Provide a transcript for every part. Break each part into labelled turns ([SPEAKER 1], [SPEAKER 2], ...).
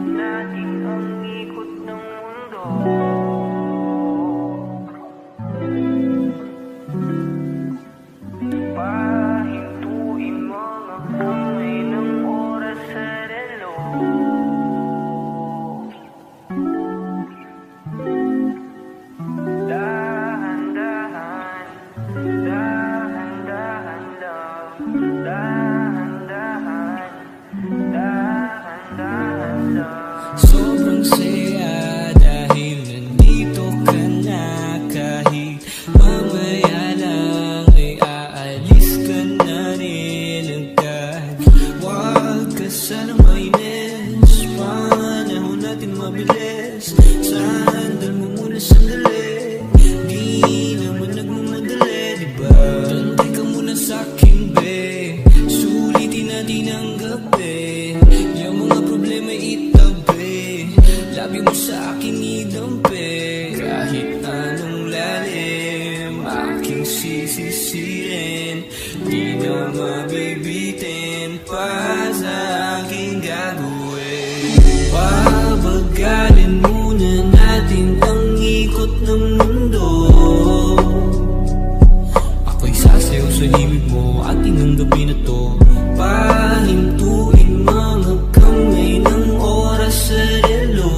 [SPEAKER 1] natin ang ikot ng mundo. Pahintuin mga kamay ng oras sa relo. Dahan-dahan, dahan-dahan lang. Dahan-dahan, dahan-dahan lang.
[SPEAKER 2] Sobrang saya dahil nandito ka na. Kahit mamaya lang ay aalis ka na rin agad. Huwag ka sanang mainis, panahon natin mabilis. Sandal mo muna sandali, di naman nagmamadali, diba? Tantay ka muna sa'kin, be. Sulitin natin ang gabi. Yung mga problema itabi, labi mo sa akin idampi. Kahit anong lalim, aking sisisirin, di na mabibitin pa sa aking gagawin. Pabagalin muna natin ang ikot ng mundo. Ako'y sasayaw sa himig mo atin ang gabi na to. Pahintuin mga kamay ng oras sa relo.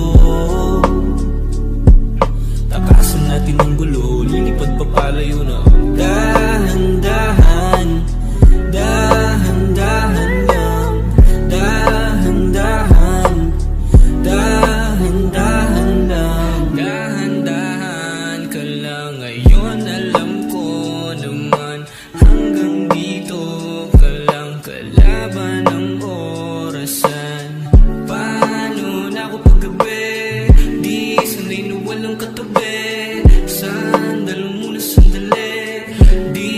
[SPEAKER 2] Takasan natin ang gulo, lilipad pa palayo na. Dahan-dahan, dahan-dahan lang. Dahan-dahan, dahan-dahan lang. Dahan-dahan ka lang ngayon, alam ko naman. Hanggang dito ka lang, kalaban ng orasan. Paano na ako paggabi, di sanay na walang katabi. Sandal mo muna sandali, di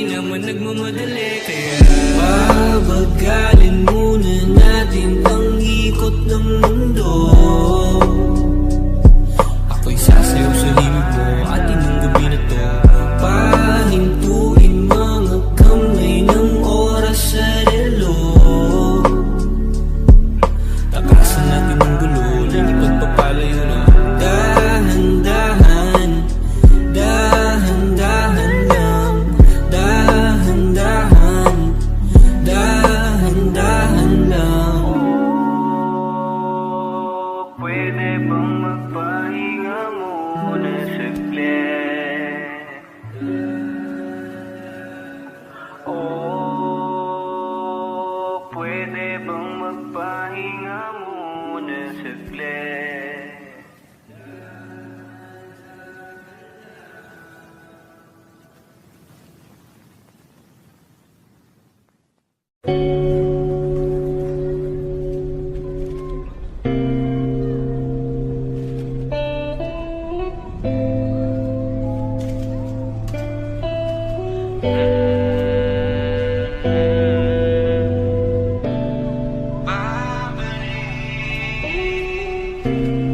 [SPEAKER 2] naman nagmamadali. Kaya pabagalin muna natin ang ikot ng mundo. Ako'y sasayaw sa limig mo atin ang gabi na to. Pahintuin mga kamay ng oras sa relo. Takasan natin ang gulo, lilipad pa palayo na. Dahan-dahan, dahan-dahan lang. Dahan-dahan, dahan-dahan lang.
[SPEAKER 1] Pwede bang magpahinga muna saglit? Oh, pwede bang magpahinga muna saglit? Babalik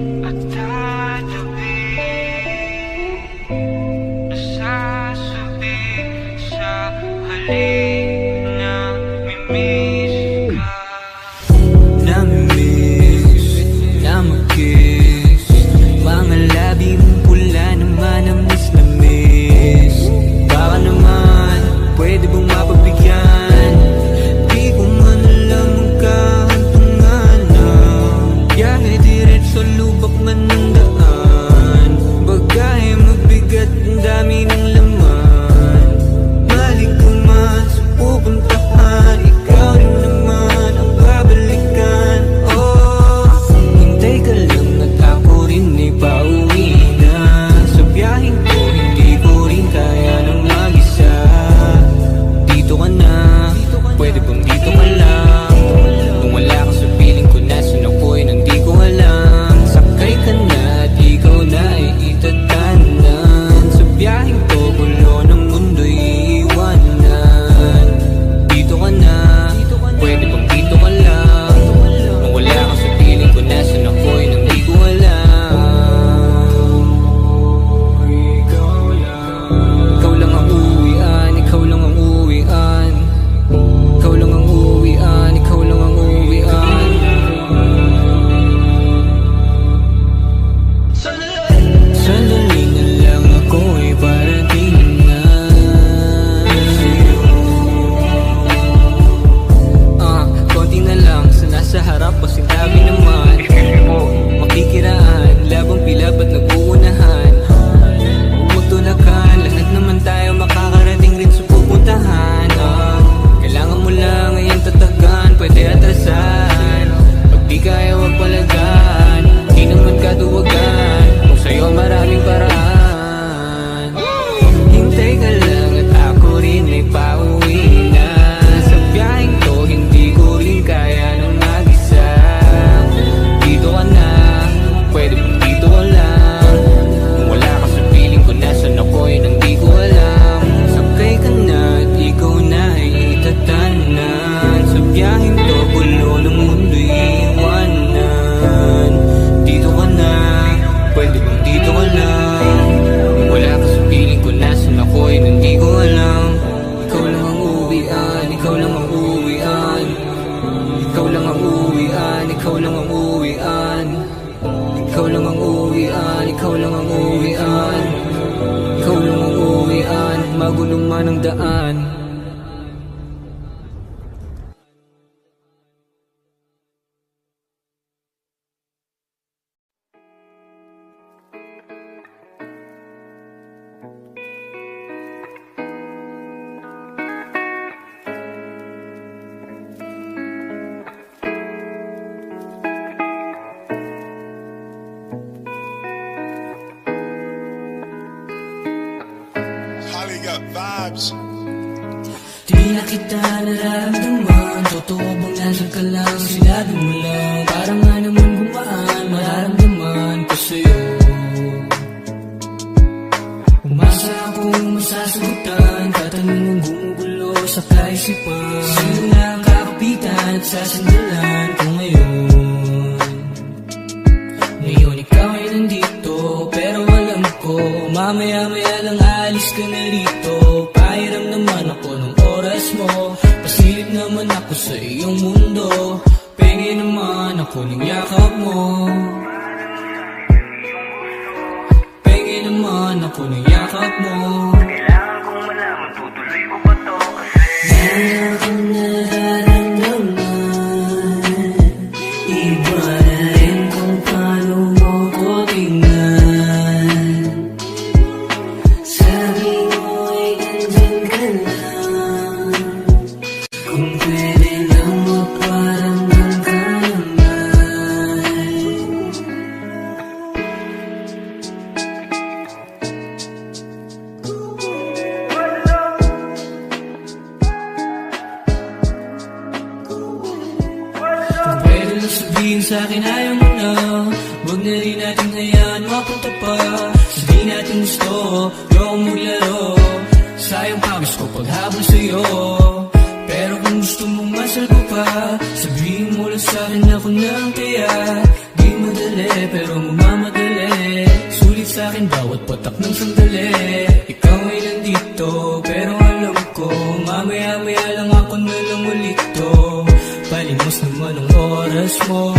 [SPEAKER 2] lang ang uwian, ikaw lang ang uwian, magulong man ang daan.
[SPEAKER 3] Holly got vibes.
[SPEAKER 2] Di na kita nararamdaman, totoo bang nasan ka lang, sinabi mo lang, parang nga naman gumaan, mararamdaman ko sa'yo. Umasa akong masasagutan, katanungang gumugulo sa kaisipan, sino na ang kakapitan at sasandalan ko ngayon? Ngayon ikaw ay nandito, pero alam ko, mamaya-maya lang alis ka na rito. Pahiram naman ako ng oras mo, pasilip naman ako sa iyong mundo, pengi naman ako ng yakap mo, pengi naman ako ng yakap mo.
[SPEAKER 1] Kailangan kong malaman, tutuloy ko ba to kasi
[SPEAKER 2] Meron akong nararamdaman, iba na rin kung paano mo ko tingnan. Sabi mo ay nandyan ka lang, kung pwede lang magparamdam ka naman. Kung pwede lang sabihin sa'kin ayaw mo na, huwag na rin natin hayaan mapunta pa sa di natin gusto. Yung maglaro, sayang pawis ko paghabol sa'yo. Pero kung gusto mong masalbo pa, sabihin mo lang sa'kin ako na ang kaya. Di madali pero mamamadali, sulit sa'kin bawat patak ng sandali. Ikaw ay nandito pero alam ko, mamaya-maya lang ako na lang ulit to. Palimos naman ang oras mo,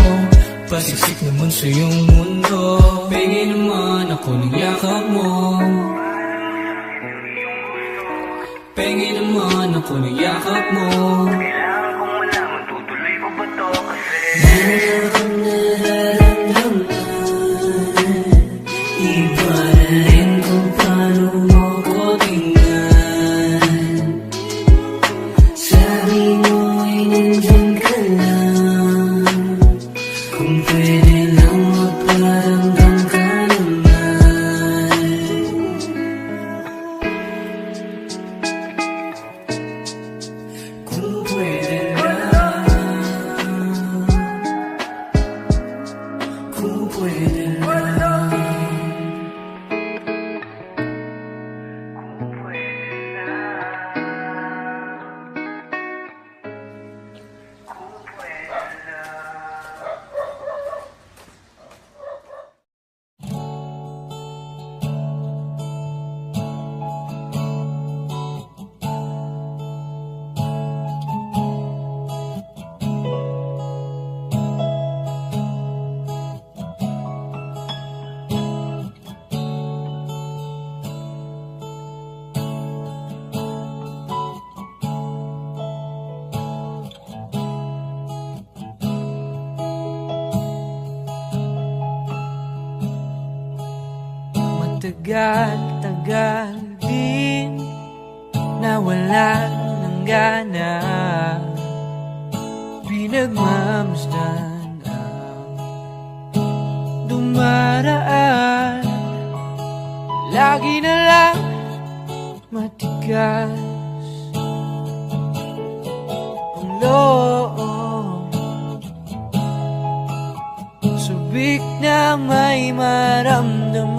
[SPEAKER 2] pasiksik naman sa iyong mundo, pengi naman ako ng yakap mo, pengi naman ako ng yakap mo.
[SPEAKER 1] kailangan kong malaman, tutuloy ko ba to kasi
[SPEAKER 2] Meron akong nararamdaman, iba na rin kung paano mo ko tingnan. Sabi mo ay nandyan ka lang, kung pwede lang magparamdam ka naman. Kung pwede lang, kung pwede lang.
[SPEAKER 1] kung pwede lang, kung pwede lang.
[SPEAKER 4] Matagal-tagal din nawalan ng gana, pinagmamasdan ang dumaraan. Lagi na lang matigas ang loob, subik na may maramdaman.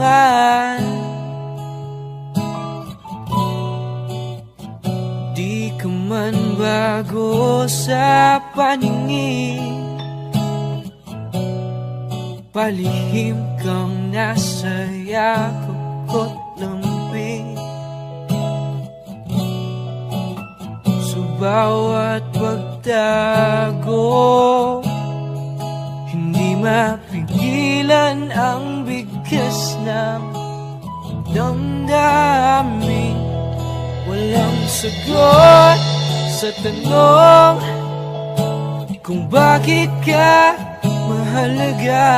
[SPEAKER 4] Di ka man bago sa paningin, palihim kang nasa yakap ko't lambing. Sa bawat pagtago, hindi mapigilan ang bigat lakas ng damdamin. Walang sagot sa tanong kung bakit ka mahalaga.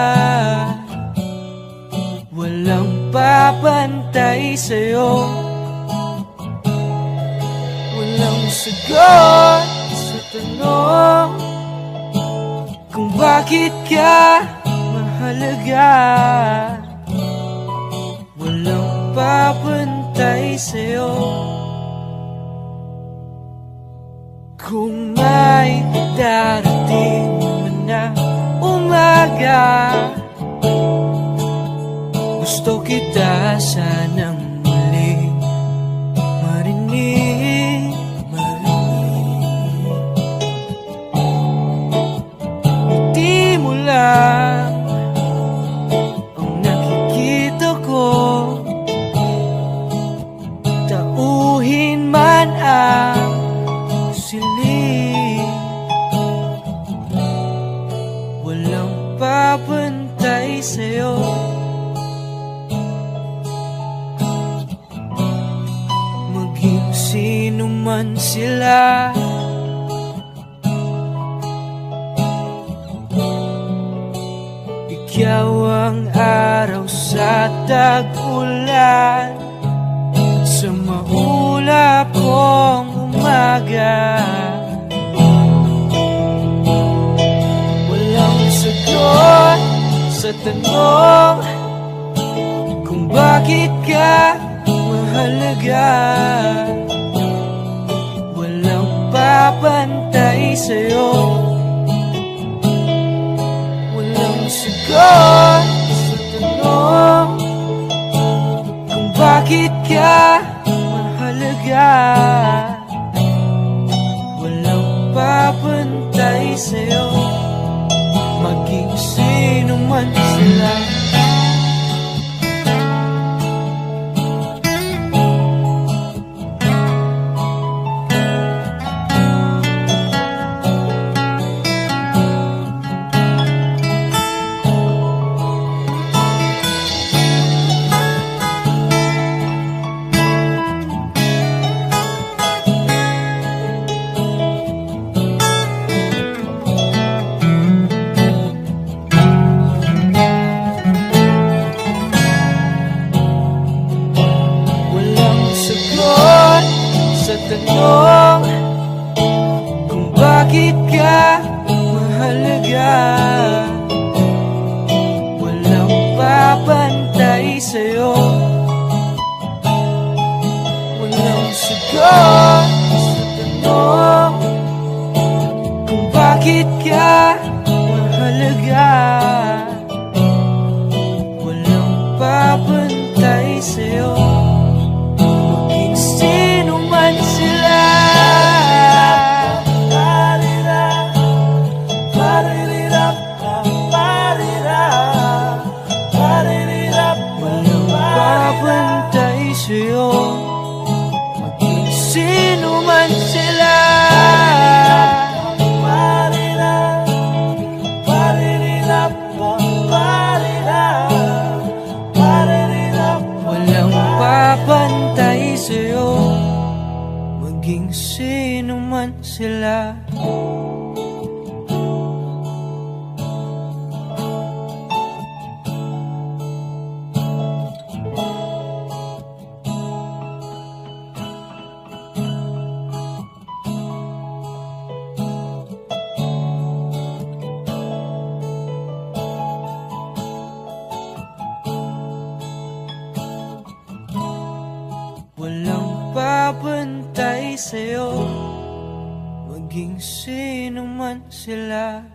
[SPEAKER 4] Walang papantay sa'yo. Walang sagot sa tanong kung bakit ka mahalaga. Walang papantay sa'yo. Kung may darating man na umaga, gusto kita sanang muling marinig. Ngiti mo lang ang nakikita ko, tauhin man ang siling. Walang papantay sa'yo. Maging sino man sila, ikaw ang araw sa tag-ulan at sa maulap kong umaga. Walang sagot sa tanong kung bakit ka mahalaga. Walang papantay sa'yo. Walang sagot sa tanong kung bakit ka mahalaga. Walang papantay sa'yo. Maging sino man sila. Tanong kung bakit ka mahalaga. Walang papantay sa'yo. Walang sagot sa tanong kung bakit ka mahalaga. Walang papantay sa'yo. Maging sino man sila. Walang papantay sa'yo. Maging sino man sila. Walang papantay sa'yo. Maging sino man sila. Walang papantay sa'yo. Maging sino man sila.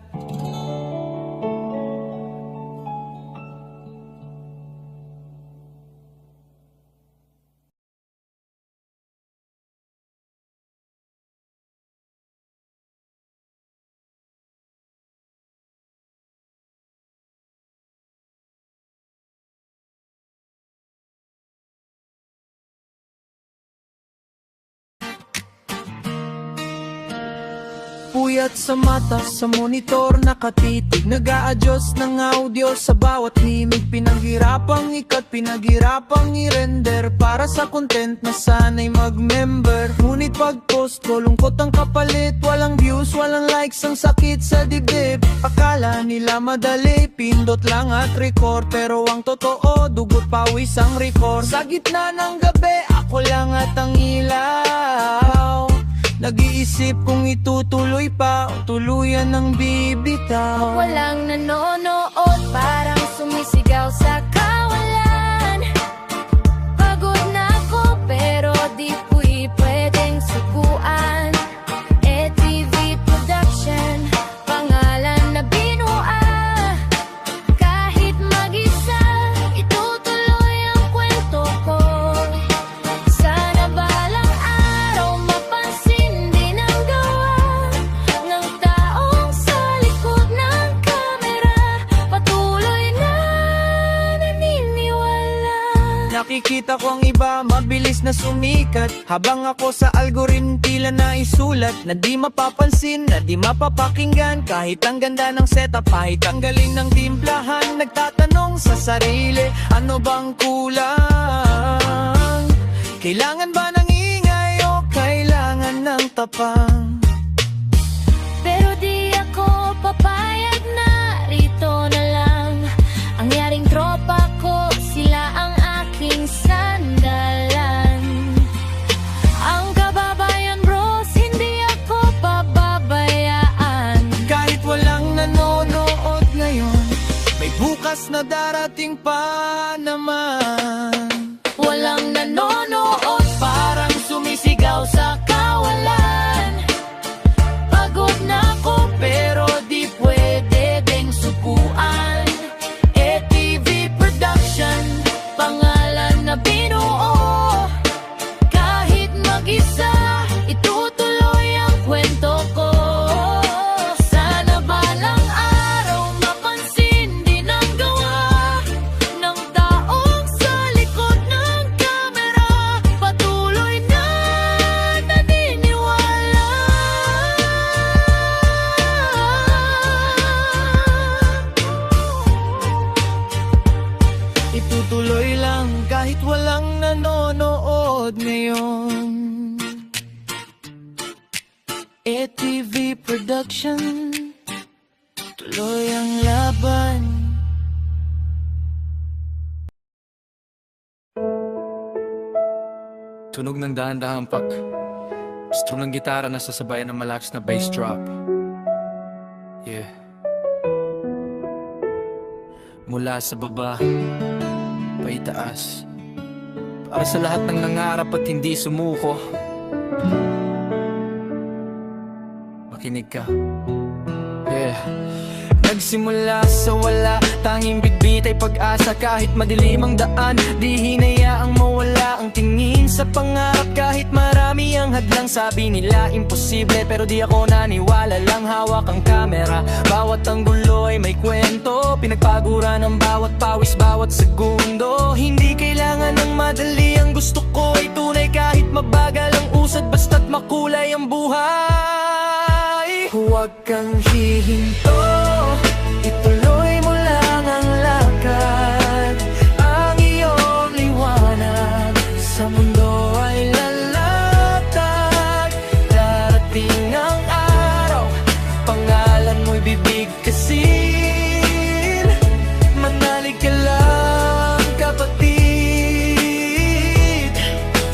[SPEAKER 4] puyat sa mata, sa monitor nakatitig, nag-a-adjust ng audio sa bawat himig. Pinaghirapang ikat, pinaghirapang i-render para sa content na sana'y mag-member. Ngunit pag-post ko, lungkot ang kapalit. Walang views, walang likes, ang sakit sa dibdib. Akala nila madali, pindot lang at record, pero ang totoo, dugot pawis ang record. Sa gitna ng gabi, ako lang at ang ilaw. Nag-iisip kung itutuloy pa o tuluyan ng bibitaw.
[SPEAKER 3] Walang nanonood, parang sumisigaw sa kawalan. Pagod na ako pero di pwedeng sukuan. ETV Production, pangalan na binuan. Kahit mag-isa, itutuloy ang kwento ko. Sana balang araw mapansin din ang gawa ng taong sa likod ng kamera. Patuloy na naniniwala.
[SPEAKER 4] Nakikita ko ang iba, mabilis na sumikat, habang ako sa algorithm tila na isulat. Na di mapapansin, na di mapapakinggan, kahit ang ganda ng setup, kahit ang galing ng timplahan. Nagtatanong sa sarili, ano bang kulang? Kailangan ba ng ingay o kailangan ng tapang?
[SPEAKER 3] Pero di ako papayag na rito na lang. Ang yaring tropa ko, sila ang aking sandalan. Ang kababayan bros, hindi ako pababayaan.
[SPEAKER 4] Kahit walang nanonood ngayon, may bukas na darating pa naman.
[SPEAKER 3] Walang nanonood, parang sumisigaw sa kawalan. Pagod na ako pero di pwede ding sukuan. ETV Production, pangalan na binuo. Kahit mag-isa, itutuloy ang kwento ko. Sana balang araw mapansin din ang gawa ng taong sa likod ng kamera. Patuloy na naniniwala.
[SPEAKER 4] Itutuloy lang kahit walang nanonood ngayon. ETV Production, tuloy ang laban.
[SPEAKER 5] Tunog ng dahan-dahan pak. Strum ng gitara na sasabayan ng malakas na bass drop. Yeah. Mula sa baba, paitaas. Para sa lahat ng nangarap at hindi sumuko. Makinig ka. Yeah. Nagsimula sa wala, tanging bitbit ay pag-asa. Kahit madilim ang daan, di hinayaang mawala ang tingin sa pangarap. Kahit marami ang hadlang, sabi nila imposible, pero di ako naniwala, lang hawak ang kamera. Bawat anggulo ay may kwento, pinagpagura ng bawat pawis, bawat segundo. Hindi kailangan ng madali, ang gusto ko ay tunay. Kahit mabagal ang usad, basta't makulay ang buhay. Huwag kang hihinto, ituloy mo lang ang lakad. Ang iyong liwanag sa mundo ay lalatag. Darating ang araw, pangalan mo'y bibigkasin. Manalig ka lang, kapatid.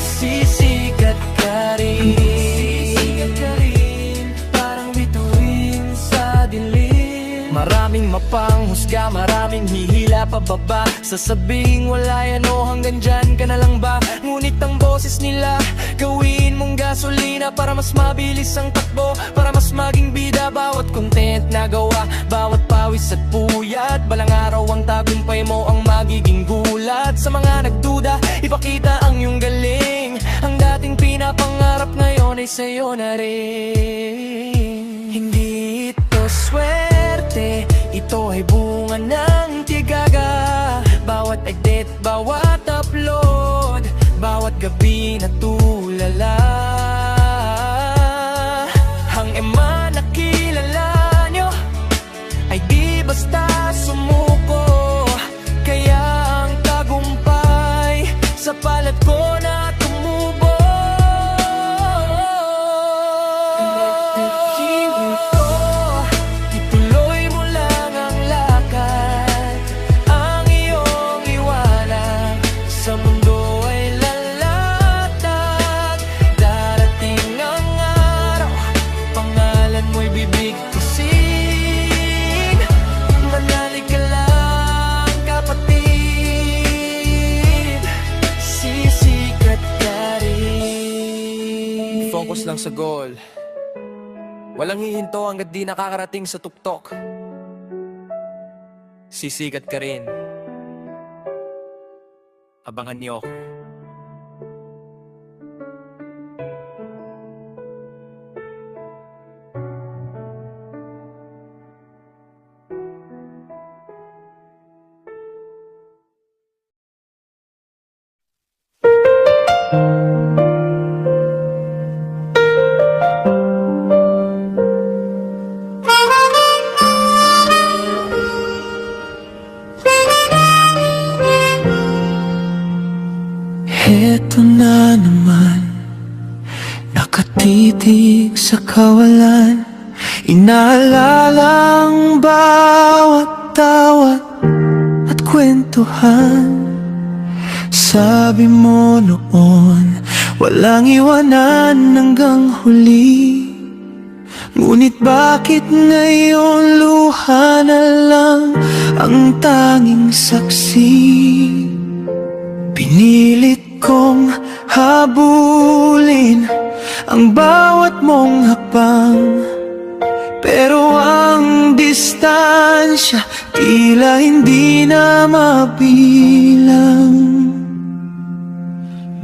[SPEAKER 5] Sisikat ka rin. Maraming mapanghusga, maraming hihila pababa. Sasabing wala yan o hanggang dyan ka na lang ba? Ngunit ang boses nila, gawin mong gasolina para mas mabilis ang takbo, para mas maging bida. Bawat content na gawa, bawat pawis at puyat, balang araw ang tagumpay mo ang magiging gulat. Sa mga nagduda, ipakita ang iyong galing. Ang dating pinapangarap ngayon ay sa'yo na rin. Hindi ito swerte, ito ay bunga ng tiyaga. Bawat edit, bawat upload, bawat gabi na tulala. Ang emanakit focus lang sa goal. Walang hihinto hanggat di nakakarating sa tuktok. Sisikat ka rin. Abangan niyo ako.
[SPEAKER 4] Heto na naman, nakatitig sa kawalan, inaalala ang bawat tawat at kwentuhan. Sabi mo noon, walang iwanan hanggang huli. Ngunit bakit ngayon luha na lang ang tanging saksi? Pinilit kong habulin ang bawat mong hakbang, pero ang distansya tila hindi na mabilang.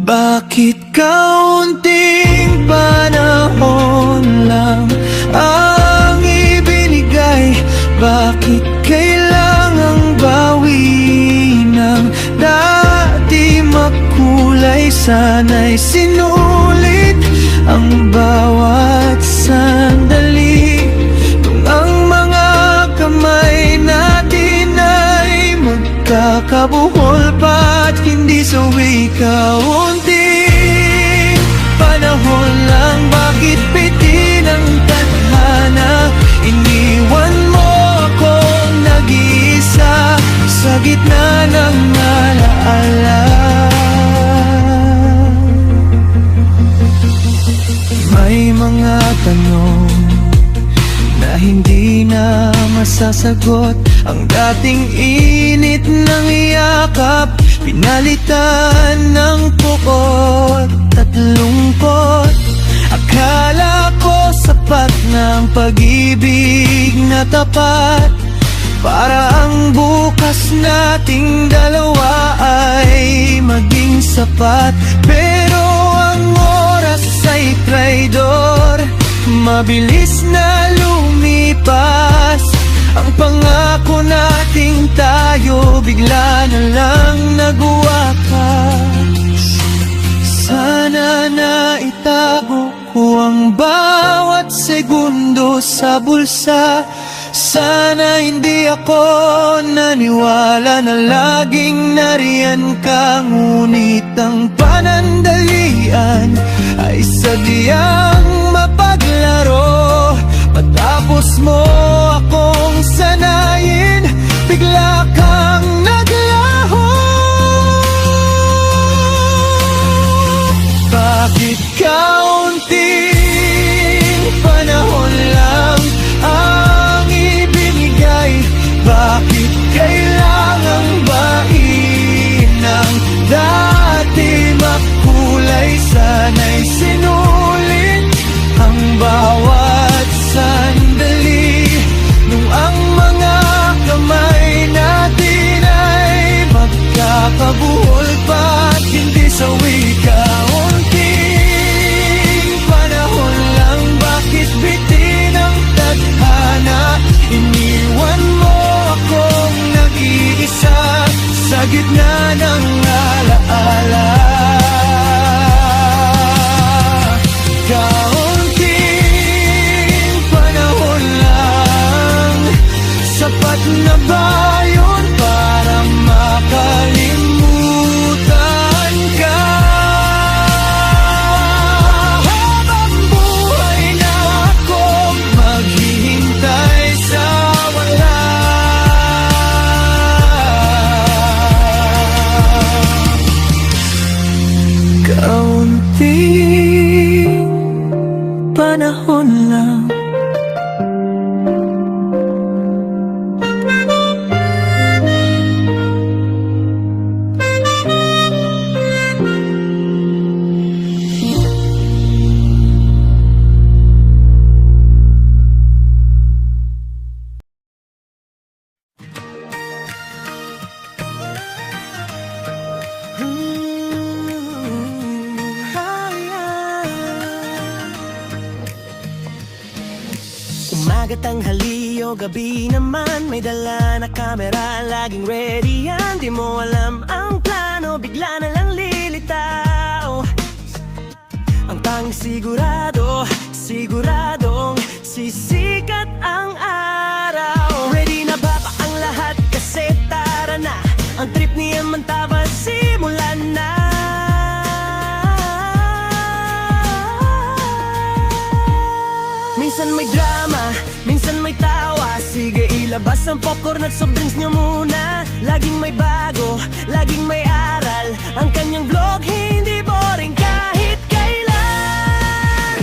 [SPEAKER 4] Bakit kaunting panahon lang ang ibinigay? Bakit kailangang bawiin ang dati makulay? Sana'y sinulit ang bawat sandali, nung ang mga kamay natin ay magkakabuhol pa't hindi sawi. Kaunting panahon lang, bakit bitin ang tadhana? Iniwan mo akong nag-iisa sa gitna ng alaala. May mga tanong na hindi na masasagot. Ang dating init ng yakap pinalitan ng pukot at lungkot. Akala ko sapat na ang pag-ibig na tapat para ang bukas nating dalawa ay maging sapat. Pero ang oras ay traidor, mabilis na lumipas. Ang pangako nating tayo bigla na lang nagwakas. Sana na itago ko ang bawat segundo sa bulsa. Sana hindi ako naniwala na laging nariyan ka. Ngunit ang panandalian ay sadyang mapaglaro. Matapos mo akong sanayin, bigla kang naglaho. Bakit kaunting panahon lang ang ibinigay? Bakit kailangang bain ng dati makulay? Sana'y sinulit ang bawat sandali, nung ang mga kamay natin ay magkakabuhol pa't hindi sawi. Kaunting panahon lang, bakit bitin ang tadhana? Iniwan mo akong nag-iisa sa gitna ng alaala. Kaunting panahon lang, sapat na ba yun para makalimutan ka? Habang buhay na akong maghihintay sa wala. Kaunting panahon lang.
[SPEAKER 6] Umaga, tanghali o gabi naman, may dala na kamera, laging ready yan. Di mo alam ang plano, bigla na lang lilitaw. Ang tanging sigurado, siguradong sisikat ang araw. Ready na ba ang lahat? Kasi tara na, ang trip ni Amantaba simulan na. Minsan may drama, minsan may tawa. Sige, ilabas ang popcorn at soft drinks nyo muna. Laging may bago, laging may aral. Ang kanyang vlog hindi boring kahit kailan.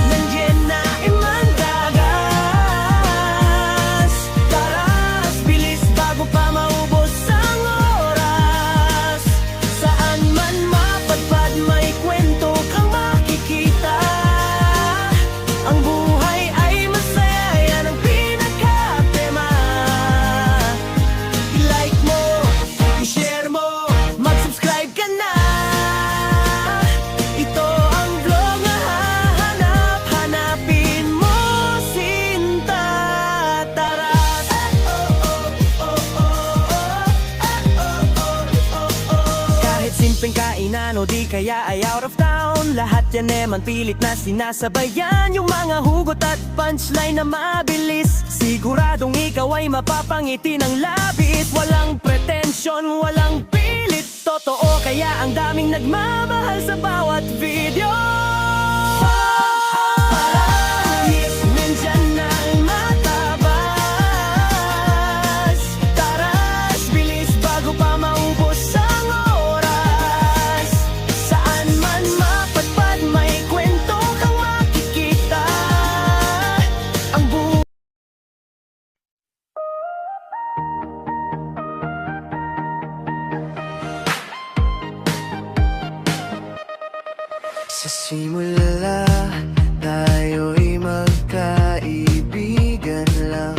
[SPEAKER 6] Nandiyan na Imantagas. Taras, bilis bago pa maubos ang oras. Saan man mapadpad may kwento kang makikita. Ang buhay ay masaya, yan ang pinaka-tema. I-like mo, i-share mo, mag-subscribe ka na. Ito ang vlog na hahanap-hanapin mo, Sinta Taras. Kahit simpleng kainan o di kaya ay out of town, lahat yan naman pilit na sinasabayan. Yung mga hugot at punchline na mabilis, siguradong ikaw ay mapapangiti ng labis. Walang pretensyon, walang pilit, totoo kaya ang daming nagmamahal sa bawat video. Nandyan na ang Matabas. Taras, bilis bago pa maubos ang oras. Saan man mapadpad may kwento kang makikita. Ang buhay sa simula, tayo'y magkaibigan lang.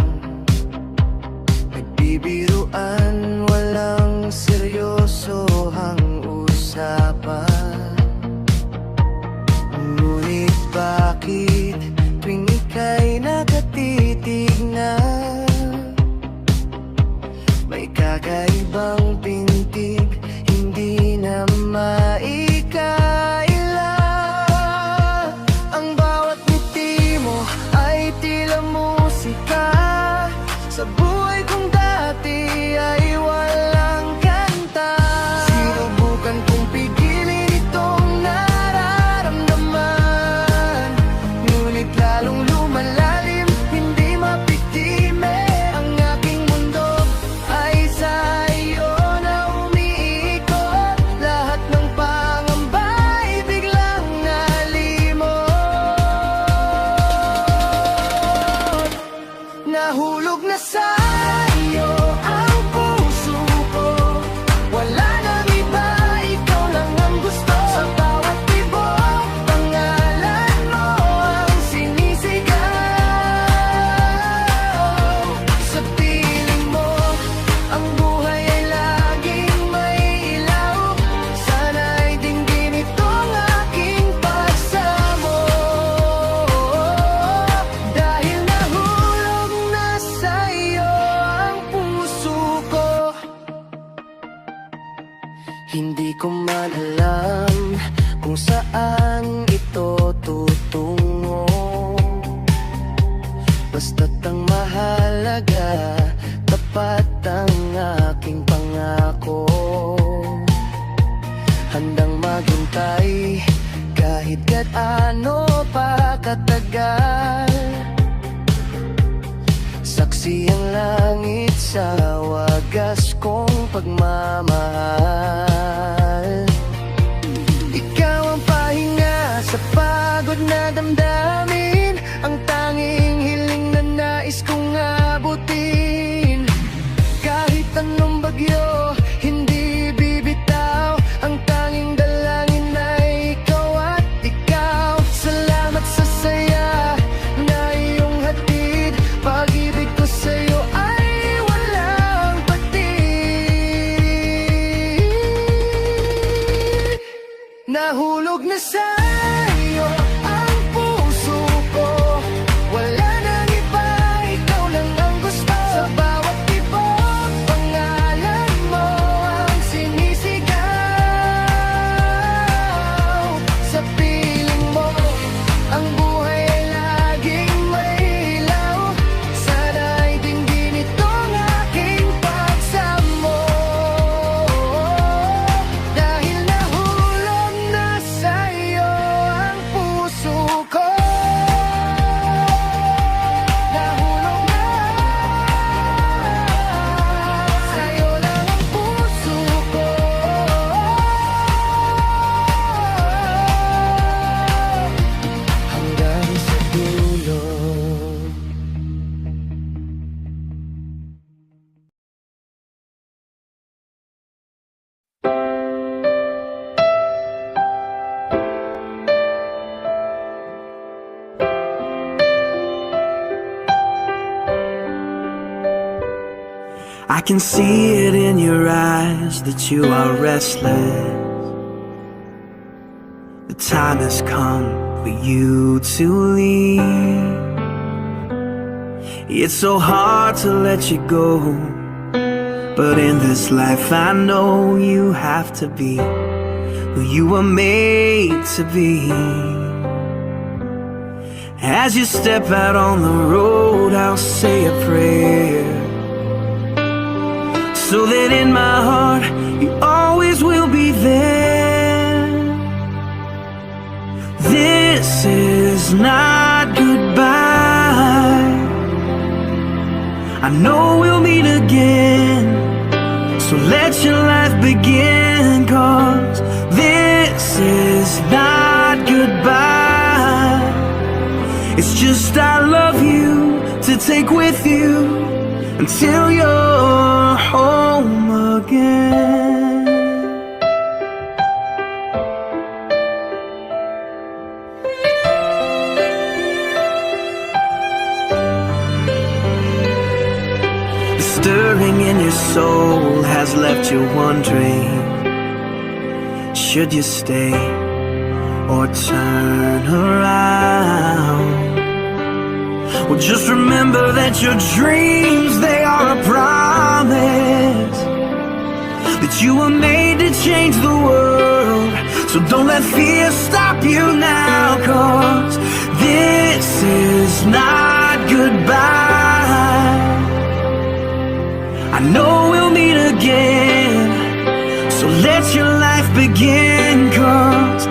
[SPEAKER 6] Nagbibiruan, walang seryosohang usapan. Ngunit bakit tuwing ika'y nakatitig na, may kakaibang pintig, hindi na maikaila. Ang bawat ngiti mo ay tila musika. Sa buhay kong dati ay walang kanta. Sinubukan kong pigilin itong nararamdaman, ngunit lalong lumalalim, hindi mapitime. Ang aking mundo ay sa iyo na umiikot. Lahat ng pangamba ay biglang nalimot. Nahulog na sa iyo ang puso ko. Wala nang iba, ikaw lang ang gusto. Sa bawat tibok, pangalan mo ang sinisigaw. Sa piling mo, ang buhay ay laging may ilaw. Sana'y dinggin itong aking pagsamo. Dahil nahulog na sa iyo ang puso ko. Hindi ko man alam kung saan ito tutungo, basta't ang mahalaga, tapat ang aking pangako. Handang maghintay kahit gaano pa katagal. Saksi ang langit sa wagas kong pagmamahal. Ikaw ang pahinga sa pagod na damdamin, ang tanging hiling na nais kong abutin. Kahit anong bagyo, hindi bibitaw, ang tanging dalangin ay ikaw at ikaw. Salamat sa saya na iyong hatid, pag-ibig ko sa'yo ay walang patid. I can see it in your eyes that you are restless. The time has come for you to leave. It's so hard to let you go, but in this life I know you have to be who you were made to be. As you step out on the road, I'll say a prayer, so that in my heart you always will be there. This is not goodbye. I know we'll meet again, so let your life begin, 'cause this is not goodbye. It's just I love you to take with you until you're home again. The stirring in your soul has left you wondering, should you stay or turn around? Well, just remember that your dreams, they are a promise, that you were made to change the world. So don't let fear stop you now, 'cause this is not goodbye. I know we'll meet again, so let your life begin, 'cause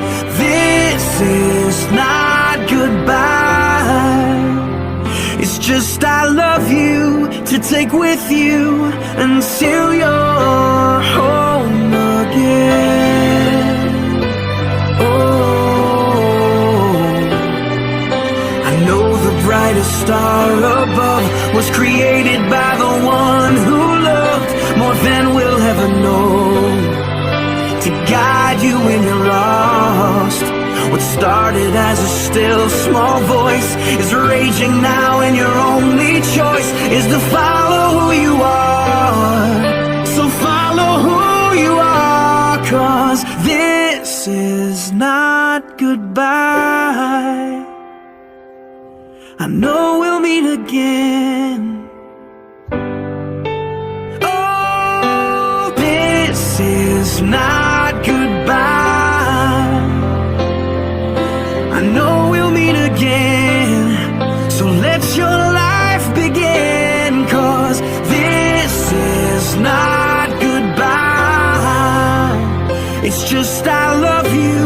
[SPEAKER 6] this is not goodbye. It's just I love you to take with you until you're home again. Oh, I know the brightest star above was created by the one who loved more than we'll ever know, to guide you when you're lost. What started as a still small voice is raging now, and your only choice is to follow who you are. So follow who you are, 'cause this is not goodbye. I know we'll meet again. Oh, this is not goodbye. I know we'll meet again, so let your life begin, 'cause this is not goodbye. It's just I love you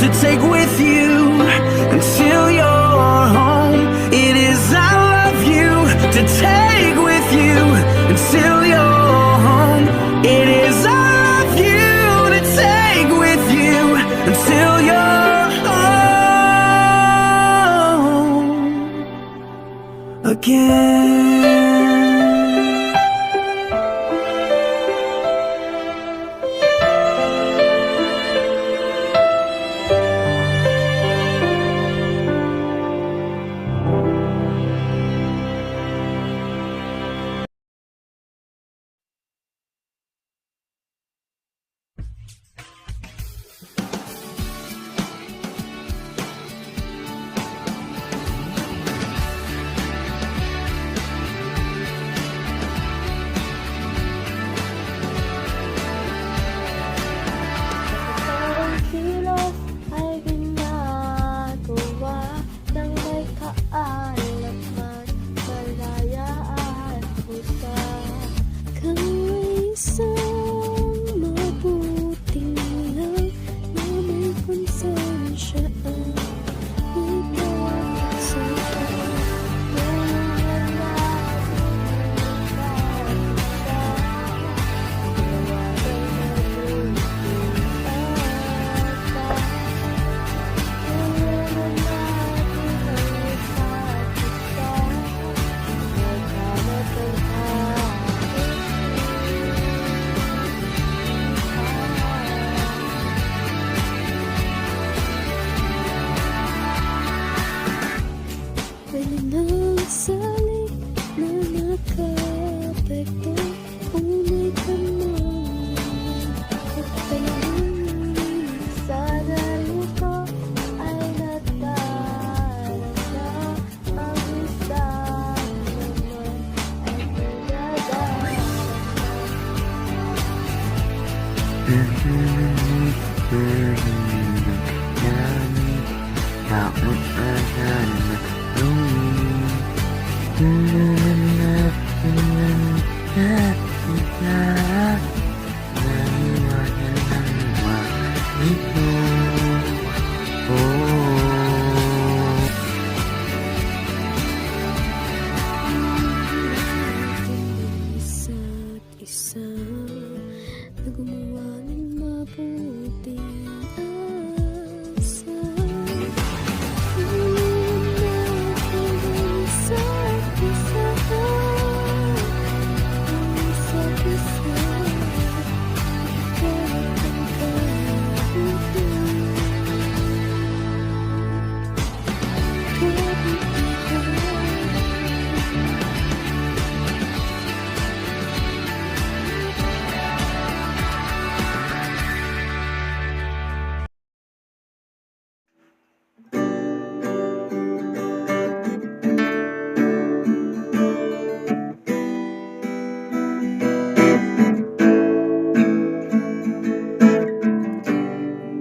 [SPEAKER 6] to take with you until you're home. It is I love you to take with you until you're home. It is I love you to take with you until you're home again.
[SPEAKER 7] Takot asan naiwanan ng ito.
[SPEAKER 8] Isa't isa na gumawa ng mabuting asa. Isa't isa, isa't isa, kahit ang pag-ibig.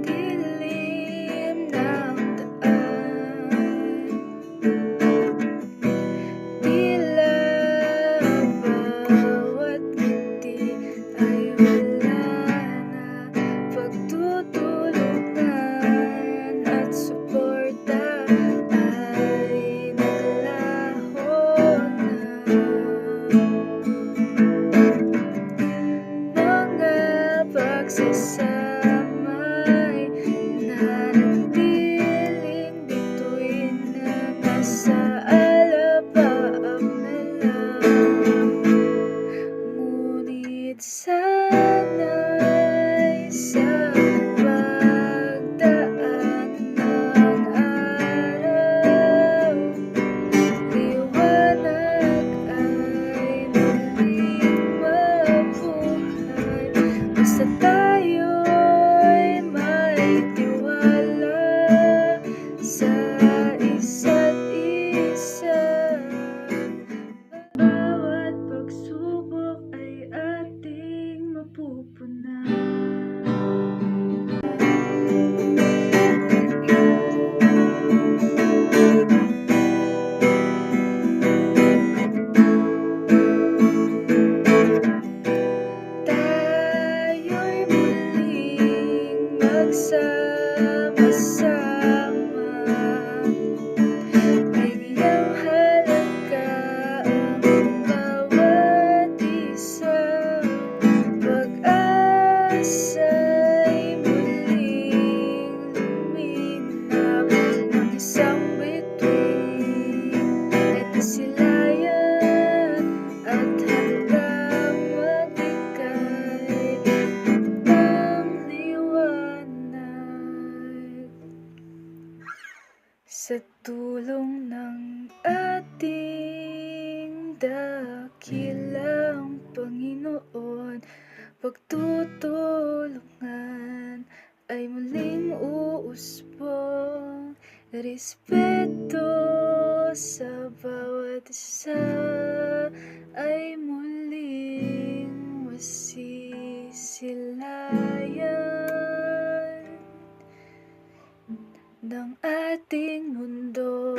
[SPEAKER 8] Dilim ng daan, tila bawat ngiti ay wala na pagtutulungan at suporta ay naglaho na. Mga pagsasamay nanatiling bituin na nasa alapaap na lang. Ngunit sana'y sa pagdaan ng araw, liwanag ay muling mabuhay. Basta tayo'y may tiwala sa isa't isa. Bawat pagsubok ay ating mapupunan. Tayo'y muling magsama-sama. Bigyang halaga ang bawat isa. Pag-asa'y muling luminap ng isang bituin. Ito silayan at handang magbigay ng liwanag. Sa tulong ng ating dakilang Panginoon, pagtutulungan ay muling uusbong. Respeto sa bawat isa ay muling masisilayan ng ating mundo.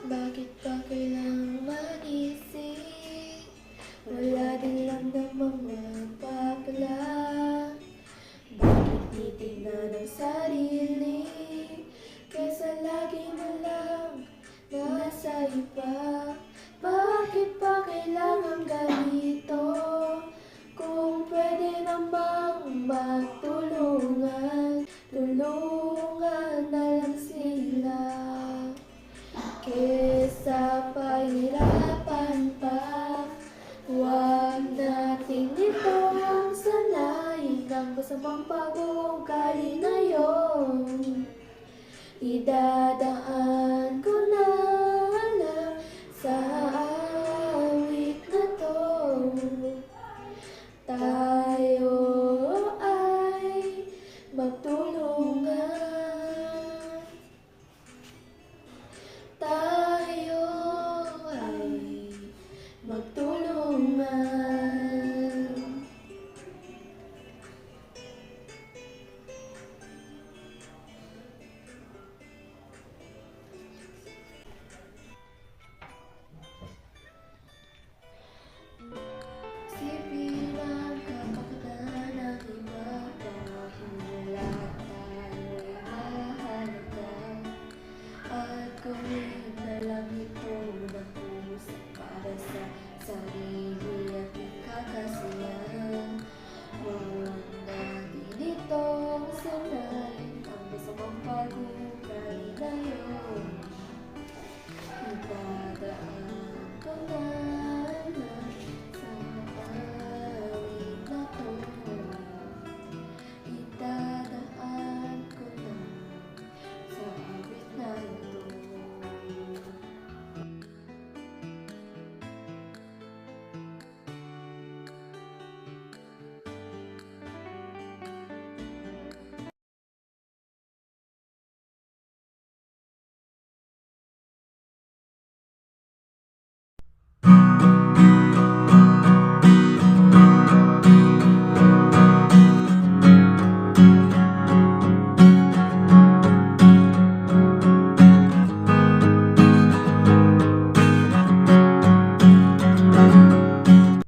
[SPEAKER 8] Bakit pa kailangang mag-isip? Wala din lang namang mapapala. Bakit titignan ang sarili kaysa lagi na lang nasa iba? Bakit pa kailangan ganito kung pwede namang magtulungan? masamang pag-uugali na yun idadaan ko na lang sa awit na to. Tayo ay magtulungan. Tayo ay magtulungan. Isipin ang kapakanan ng iba dahil lahat tayo'y mahalaga. At gawin na lang ito ng puso para sa sarili at ikakasiyahan. Huwag natin itong sanayin ang masamang pag-uugali na yun. Idadaan ko na lang sa awit na to. Idadaan ko na sa awit na ito.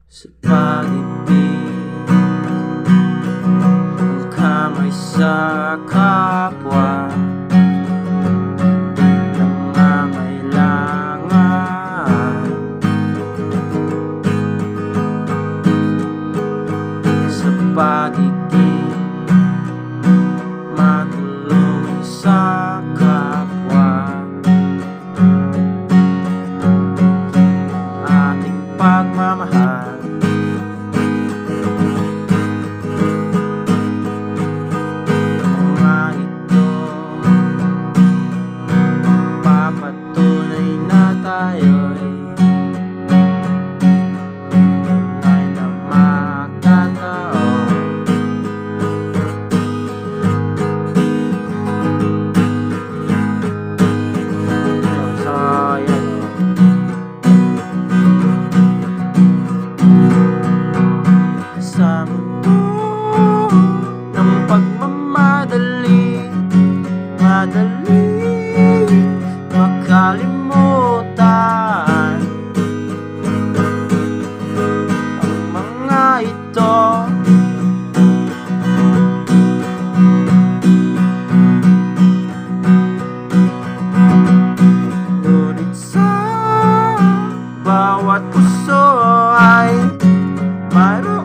[SPEAKER 7] Sa paligid, ang kamay sa kapwa, nangangailangan. Sa paligid, matulong sa kapwa, ating pagmamahal. Mga ito, papatunay na tayo'y tunay na magkataon. So, yan. Sa mundo ng pagmamadali, madali makalimutan ang mga ito. Ngunit sa bawat puso ay mayroon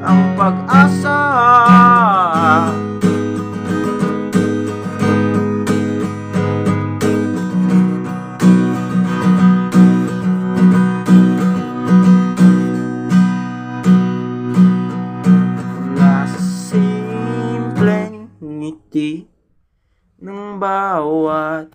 [SPEAKER 7] ang pag-asa. Mula sa simpleng ngiti ng bawat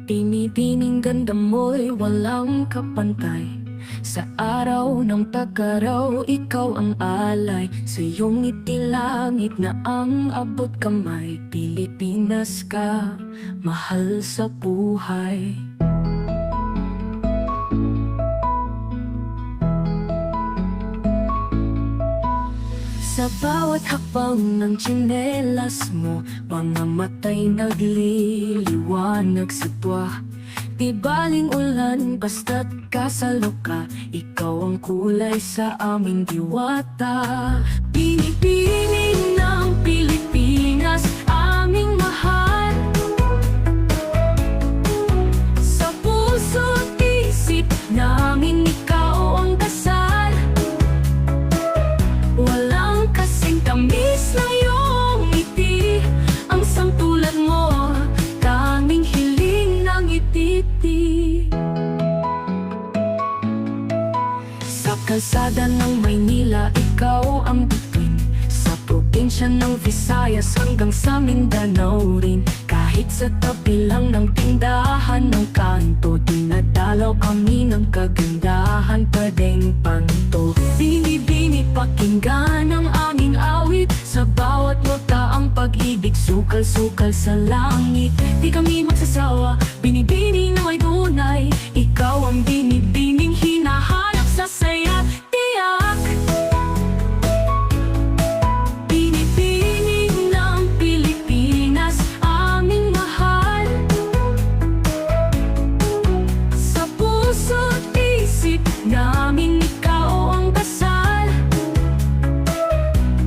[SPEAKER 3] Binibining ganda mo'y walang kapantay. Sa araw ng pagkaraw, ikaw ang alay. Sa iyong ngiti langit na ang abot kamay. Pilipinas ka, mahal sa buhay. Sa bawat hakbang ng tsinelas mo, mga matay nagliliwanag sa tuwa. Di baling ulan, basta't kasalo ka. Ikaw ang kulay sa aming diwata. Binibining ng Pilipinas, aming mahal. Sa puso't isip namin ikaw ang dasal. Walang kasing tamis ng iyong ngiti. Ang sangtulad mo, tanging hiling ng ititi. Sa kalsada ng Maynila, ikaw ang bituin. Sa probinsya ng Visayas hanggang sa Mindanao rin. Kahit sa tabi lang ng tindahan ng kanto, dinadalaw kami ng kagandahan, pwedeng panto. Bini-bini pakinggan ang aming awit. Sa bawat nota ang pag-ibig, sukal-sukal sa langit. Di kami magsasawa, binibini na may tunay. Ikaw ang binibining hinahanap sa saya, tiyak. Binibining ng Pilipinas, aming mahal. Sa puso't isip namin ikaw ang dasal.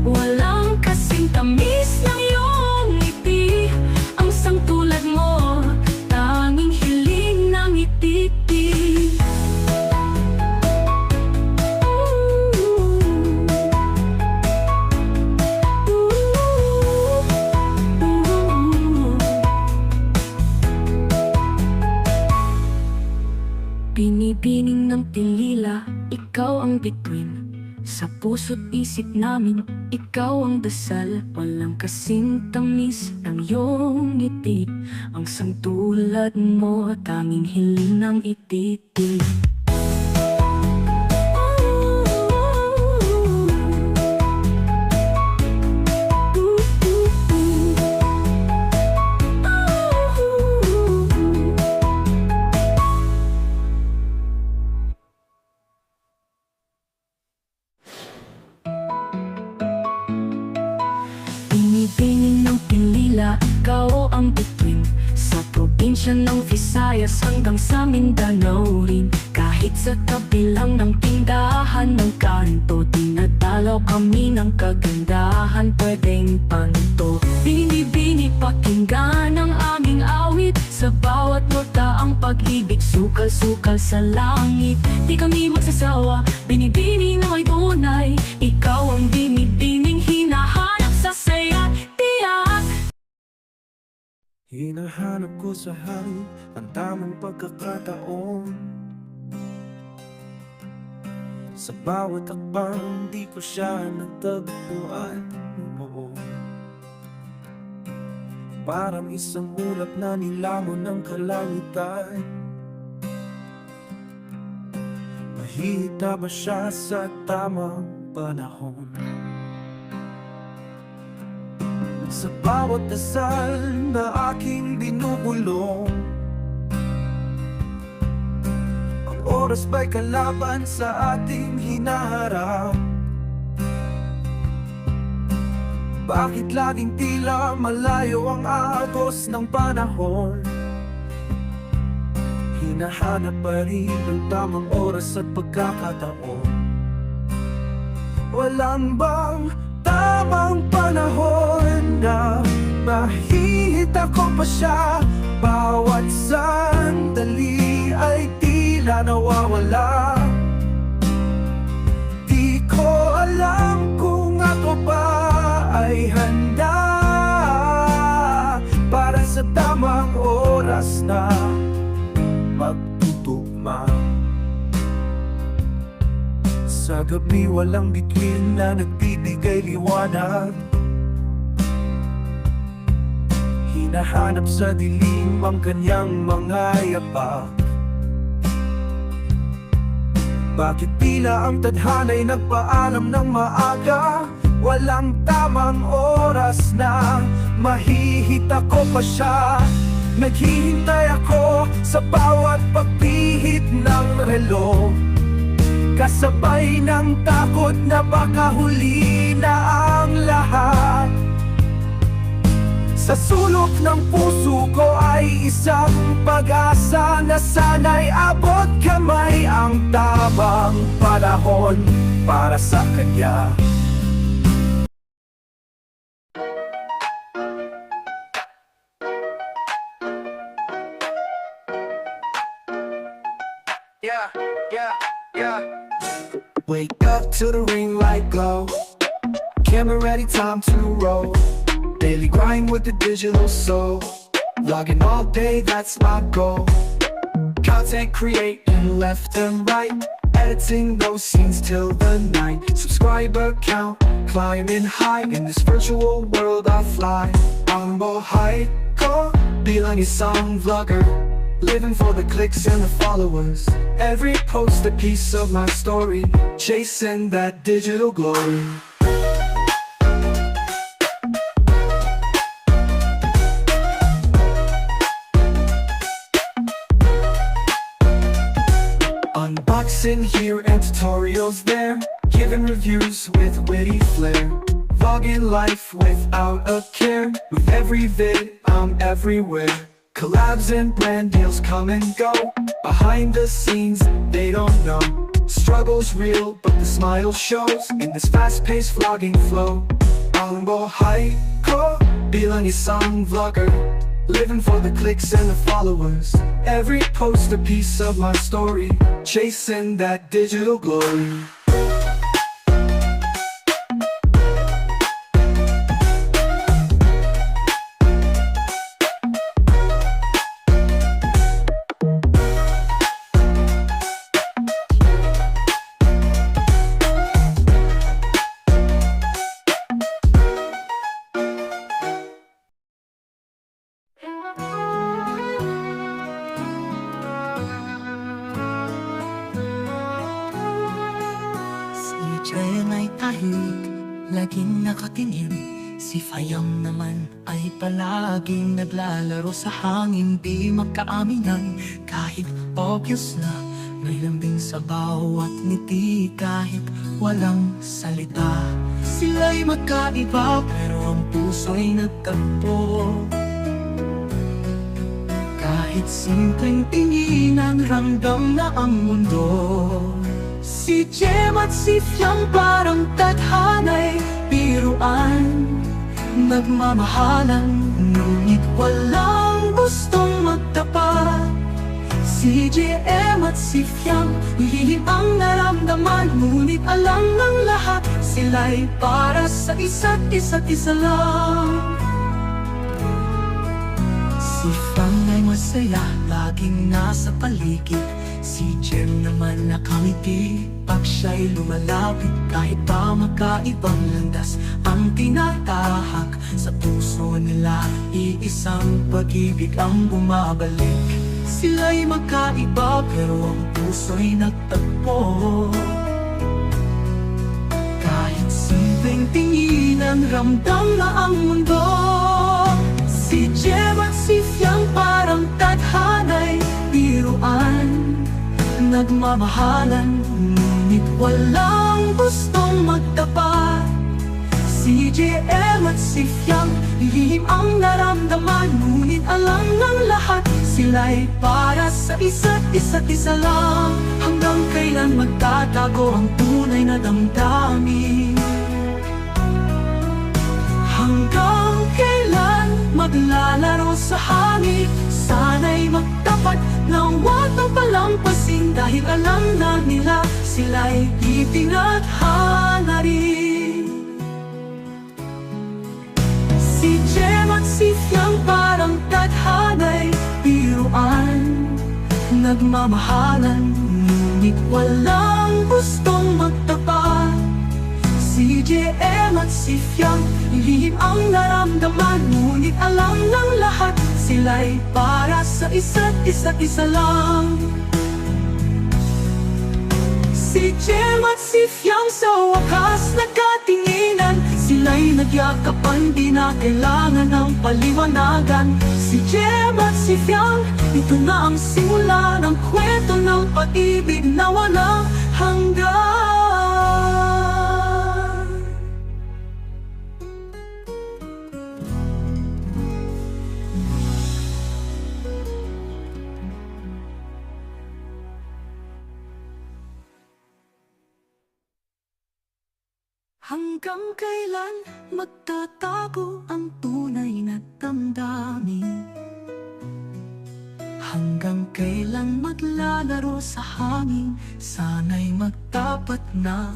[SPEAKER 3] Walang kasing tamis ng iyong ngiti. Ang sangtulad mo, tanging hiling ng ititi. Binibining ng pilila, ikaw ang bituin. Sa puso't isip namin, ikaw ang dasal. Walang kasing tamis ng iyong ngiti. Ang sangtulad mo, tanging hiling ng ititi. Binibining ng pilila, ikaw ang bituin. Sa probinsya ng Visayas hanggang sa Mindanao rin. Kahit sa tabi lang ng tindahan ng kanto, dinadalaw kami ng kagandahan, pwedeng panto. Bini-bini pakinggan ang aming awit. Sa bawat nota ang pag-ibig, sukal-sukal sa langit. Di kami magsasawa, binibini na may tunay. Ikaw ang binibining hinahanap sa saya, tiyak.
[SPEAKER 4] Hinahanap ko sa hari ang tamang pagkakataon. Sa bawat akbang di ko siya natagpuan. Oo. Parang isang ulap na nilamon ng kalangitan. Mahihita ba siya sa tamang panahon? Sa bawat dasal na aking binubulong, ang oras ba'y kalaban sa ating hinaharap? Bakit laging tila malayo ang agos ng panahon? Hinahanap pa rin ang tamang oras at pagkakataon. Walang bang tamang panahon na mahihita ko pa siya? Bawat sandali ay tila nawawala. Di ko alam kung ako ba ay handa para sa tamang oras na magtutugma. Sa gabi walang bituin na nagbibigay liwanag. Hinahanap sa dilim ang kanyang mga yapak. Bakit tila ang tadhana'y nagpaalam ng maaga? Walang tamang oras na mahihita ko pa siya. Naghihintay ako sa bawat pagpihit ng relo, kasabay ng takot na baka huli na ang lahat. Sa sulok ng puso ko ay isang
[SPEAKER 5] pag-asa na sana'y abot kamay. Ang tamang panahon para sa kanya. Yeah, yeah, yeah. Wake up to the ring light glow. Camera ready, time to roll. Daily grind with the digital soul. Logging all day, that's my goal. Content creating left and right. Editing those scenes till the night. Subscriber count climbing high. In this virtual world I fly. Ang buhay ko bilang isang vlogger. Living for the clicks and the followers. Every post a piece of my story. Chasing that digital glory. Unboxing here and tutorials there. Giving reviews with witty flair. Vlogging life without a care. With every vid, I'm everywhere. Collabs and brand deals come and go. Behind the scenes, they don't know. Struggle's real, but the smile shows. In this fast-paced vlogging flow. Ang buhay ko bilang isang vlogger. Living for the clicks and the followers. Every post a piece of my story. Chasing that digital glory.
[SPEAKER 6] Jen ay tahimik, laging nakatingin. Si Fayam naman ay palaging naglalaro sa hangin. Di magkaaminan kahit obvious na may lambing sa bawat ngiti. Kahit walang salita, sila'y magkaiba pero ang puso'y nagtagpo. Kahit simpleng tingin ang ramdam na ang mundo. Si Jem at si Fiam parang tadhana'y biruan. Nagmamahalan, ngunit walang gustong magtapat. Si Jem at si Fiam, lihim ang naramdaman. Ngunit alam ng lahat, sila'y para sa isa't isa lang. Si Fiam ay masaya, laging nasa paligid. Si Jem naman nakangiti pag siya'y lumalapit. Kahit pa magkaibang landas ang tinatahak sa puso nila, iisang pag-ibig ang bumabalik. Sila'y magkaiba pero ang puso'y nagtagpo. Kahit simpleng tingin ang ramdam na ang mundo. Si Jem at si Fiam parang tadhana'y biruan. Nagmamahalan, ngunit walang gustong magtapat. Si Jem at si Fiam, lihim ang naramdaman. Ngunit alam ng lahat, sila'y para sa isa't isa lang. Hanggang kailan magtatago ang tunay na damdamin? Hanggang kailan maglalaro sa hangin? Sana'y magtapat na huwag nang palampasin. Dahil alam na nila, sila'y itinadhana rin. Si Jem at si Fiam parang tadhana'y biruan. Nagmamahalan, ngunit walang gustong magtapat. Si Jem at si Fiam, lihim ang naramdaman. Ngunit alam ng lahat, sila'y para sa isa't isa lang. Si Jem at si Fiam sa wakas nagkatinginan. Sila'y nagyakapan, di na kailangan ng paliwanagan. Si Jem at si Fiam, ito na ang simula ng kwento ng pag-ibig na walang hanggan.
[SPEAKER 3] Hanggang kailan magtatago ang tunay na damdamin? Hanggang kailan maglalaro sa hangin? Sana'y magtapat na,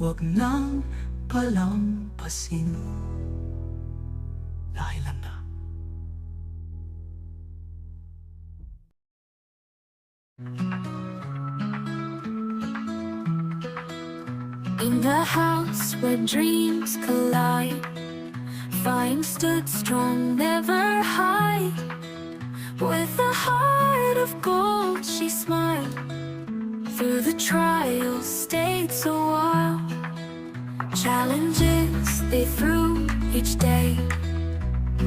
[SPEAKER 3] wag nang palampasin. Dahilan na. In the house where dreams collide, Fine stood strong, never hide. With a heart of gold she smiled. Through the trials stayed so while. Challenges they threw each day,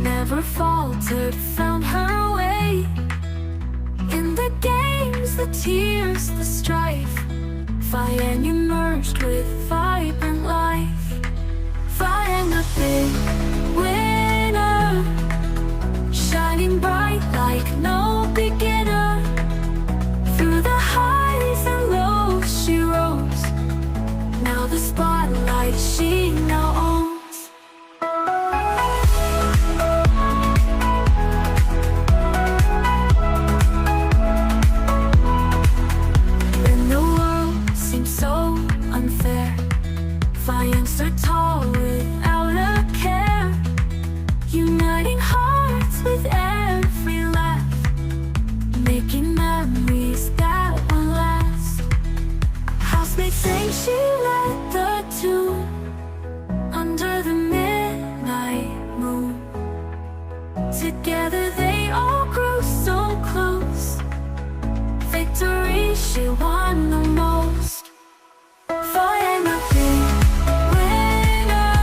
[SPEAKER 3] never faltered, found her way. In the games, the tears, the strife, Fine emerged with vibrant life. Fine a big winner, shining bright like no beginner. Through the highs and lows she rose. Now the spotlight she now owns. When the world seems so unfair, Fine stood tall without a care, uniting hearts with every laugh, making memories that will last. Housemates sang she led the tune under the midnight moon. Together they all grew so close. Victory she won the most. Fine a big winner,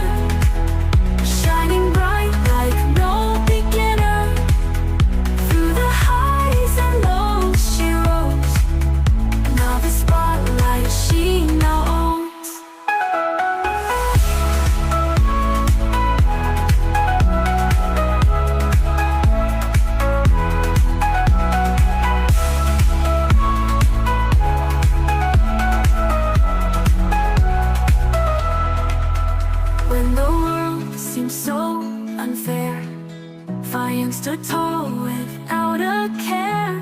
[SPEAKER 3] shining bright like no beginner. Through the highs and lows she rose. Now the spotlight she now owns. When the world seemed so unfair, Fine stood tall without a care,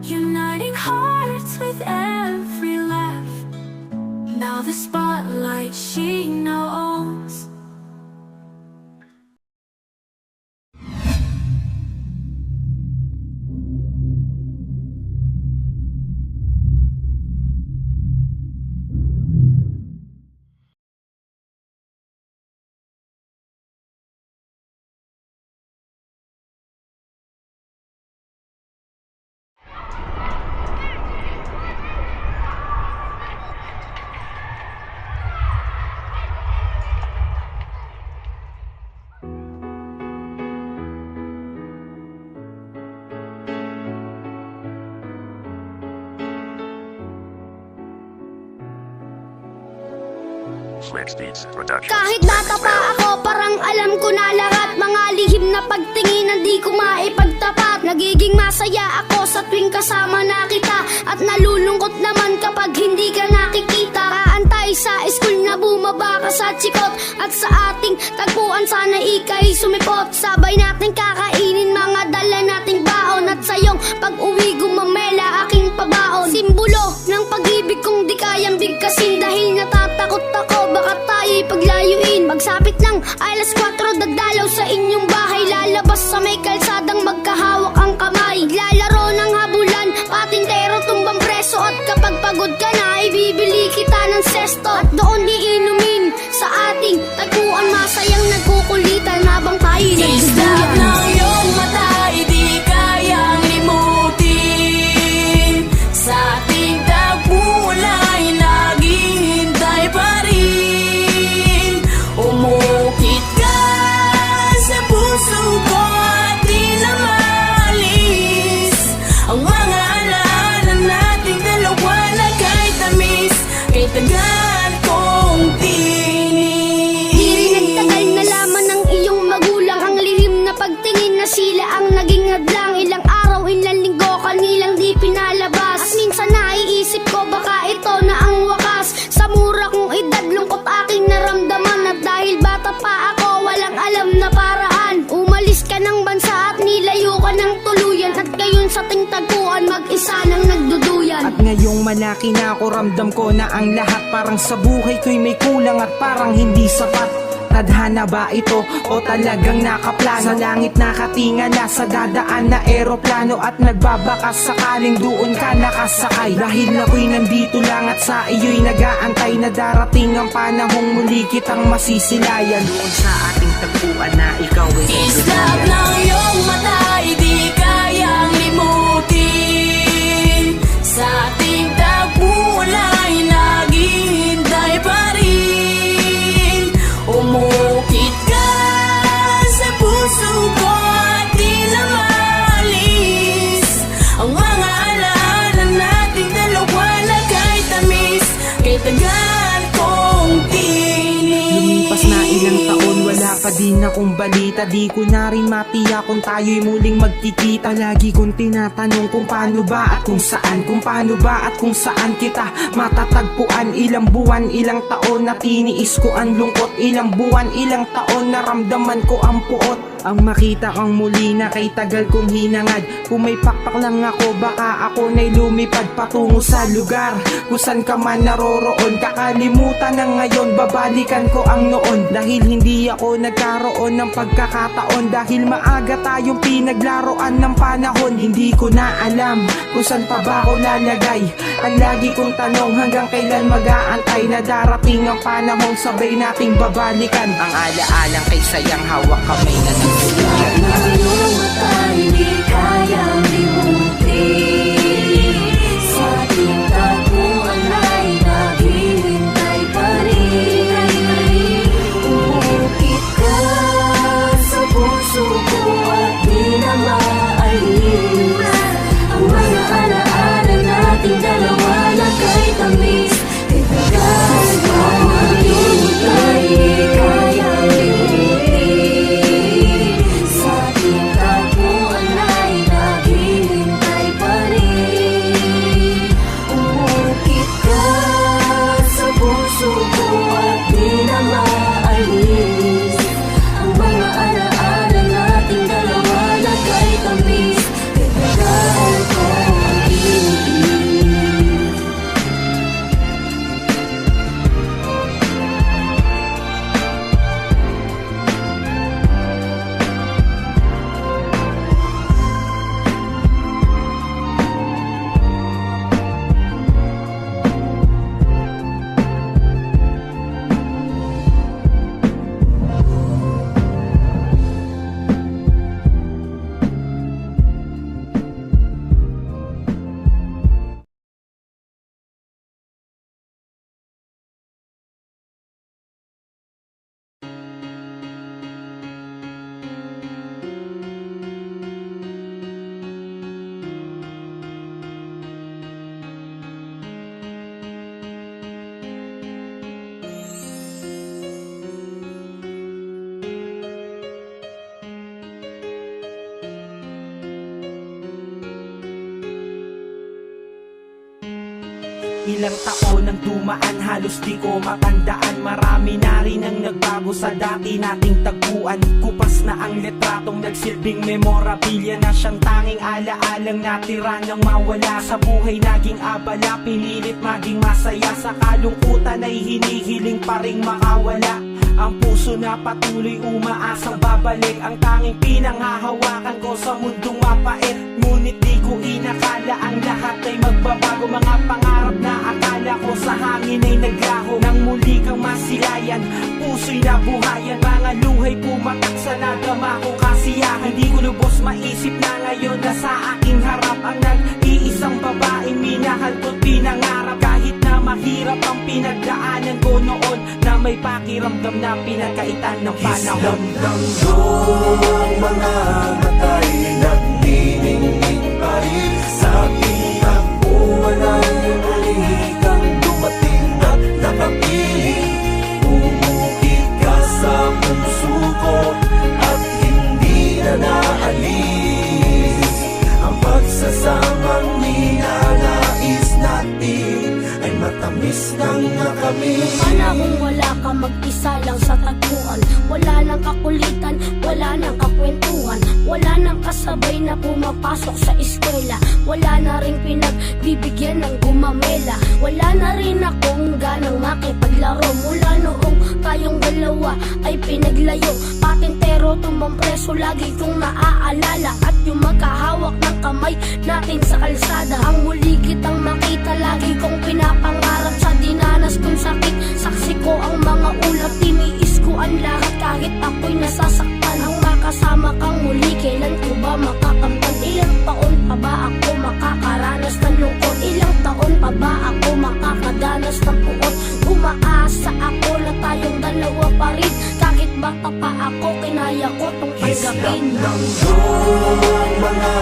[SPEAKER 3] uniting hearts with every laugh. Now the spotlight she now owns.
[SPEAKER 8] Kahit bata pa ako, parang alam ko na lahat. Mga lihim na pagtingin, di ko maipagtapat. Nagiging masaya ako sa tuwing kasama na kita, at nalulungkot naman kapag hindi ka nakikita. Kaantay sa school na bumaba ka sa chikot, at sa ating tagpuan sana ika'y sumipot. Sabay natin kakainin mga dala nating baon, at sa iyong pag-uwi gumamela aking pabaon. Simbolo ng pag-ibig kong di kayang bigkasin, dahil natatakot ako baka tayo'y paglayuin. Magsapit ng alas 4, dadalaw sa inyong bahay, lalabas sa may kalsadang magkahawak ang kamay. Lalaro ng habulan, patintero tumbang preso, at kapag pagod ka na, ibibili kita ng sesto. At doon iinumin sa ating tagpuan, masayang nagkukulitan habang tayo'y nagsusuyan.
[SPEAKER 6] ng iyong mata, di kayang limutin. Sa ating tagpulay, naghihintay pa rin. Umukit ka
[SPEAKER 8] sa ting tagpuan, mag-isa nang nagduduyan.
[SPEAKER 5] At ngayong malaki na ako, ramdam ko na ang lahat parang sa buhay ko'y may kulang at parang hindi sapat. Tadhana ba ito o talagang nakaplano? Sa langit nakatingala sa dadaan na eroplano, at nagbabakas sakaling doon ka nakasakay. Dahil ako'y nandito lang at sa iyo'y nag-aantay na darating ang panahong muli kitang masisilayan. Doon sa ating tagpuan na ikaw ay
[SPEAKER 2] Islap ng iyong mata, di kayang limutin. Sa ating tagpuan ay naghihintay pa rin. Umukit ka sa puso ko at di na maalis ang mga alaala nating dalawa na kahit tamis, kay tagal kong tinis.
[SPEAKER 5] Lumipas na ilang taon, wala pa din akong balita. Di ko na rin matiyak kung tayo'y muling magkikita. Lagi kong tinatanong kung paano ba at kung saan, kung paano ba at kung saan kita matatagpuan. Ilang buwan, ilang taon na tiniis ko ang lungkot. Ilang buwan, ilang taon na ramdaman ko ang puot. Ang makita kang muli na kay tagal kong hinangad. Kung may pakpak lang ako, baka ako na'y lumipad patungo sa lugar kung saan ka man naroroon. Kakalimutan na ngayon, babalikan ko ang noon. Dahil hindi ako nagkaroon ng pagkakataon, dahil maaga tayong pinaglaruan ng panahon. Hindi ko na alam kung saan pa ba ako lalagay. Ang lagi kong tanong, hanggang kailan mag-aantay na darating ang panahon sabay nating babalikan ang alaalang kay sayang hawak kamay na nagsigayan.
[SPEAKER 3] Iyong mata, hindi kayang limutin. Sa ating tagpuan ay naghihintay pa rin. Umukit ka sa puso ko at di na maalis ang mga alaala nating dalawa na kay tamis, kay tagal kong maghihintay. Hindi kayang limutin. Sa ating tagpuan ay naghihintay pa rin. Umukit ka sa puso ko at di na maalis ang mga alaala nating dalawa na kay tamis, kay tagal kong iibig.
[SPEAKER 5] Ilang taon ang dumaan, halos di ko matandaan. Marami na rin ang nagbago sa dati nating tagpuan. Kupas na ang letratong nagsilbing memorabilia na siyang tanging alaalang natira nang mawala. Sa buhay naging abala, pinilit maging masaya. Sa kalungkutan ay hinihiling pa ring makawala. Ang puso na patuloy umaasang babalik. Ang tanging pinanghahawakan ko sa mundong mapait. Ngunit di ko inakala ang lahat ay magbabago. Mga pangarap na akala ko sa hangin ay naglaho. Nang muli kang masilayan, puso'y nabuhayan. Mga luhay pumatak sa nagama ko kasiyahan. Di ko lubos maisip na ngayon na sa aking harap ang nag-iisang babaeng minahal ko't pinangarap. Kahit na mahirap ang pinagdaanan ko noon, na may pakiramdam na pinagkaitan ng panahon.
[SPEAKER 6] Islamdam yung mga matay nagniningning pa rin sa aking tagpuan ay muli kang dumating at nakapiling. Umukit ka sa puso ko at hindi na naalis ang pagsasamang ninanais natin ay matamis nang nakamiss.
[SPEAKER 8] Panahong wala ka, mag-isa lang sa tagpuan. Wala nang kakulitan, wala nang kakwentuhan, wala na pumapasok sa eskwela. Wala na rin pinagbibigyan ng gumamela. Wala na rin akong ganang makipaglaro. Mula noong tayong dalawa ay pinaglayo. Patintero tumbang preso, lagi kong naaalala. At yung magkahawak ng kamay natin sa kalsada. Ang muli kitang makita, lagi kong pinapangarap. Sa dinanas kong sakit, saksi ko ang mga ulap. Tiniis ko ang lahat kahit ako'y nasasaktan. Ang makasama kang muli, kailan ko ba makakamtan? Ilang taon pa ba ako makakaranas ng lungkot? Ilang taon pa ba ako makakadanas ng puot? Umaasa ako na tayong dalawa pa rin. Kahit bata pa ako, kinaya ko tong tanggapin.
[SPEAKER 6] ng iyong mga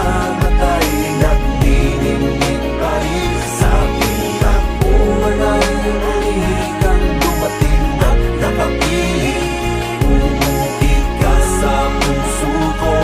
[SPEAKER 6] matay nagniningning pa rin sa pitak ko. Walang muli kang dumating na nakapiling. Umuhit ka sa puso ko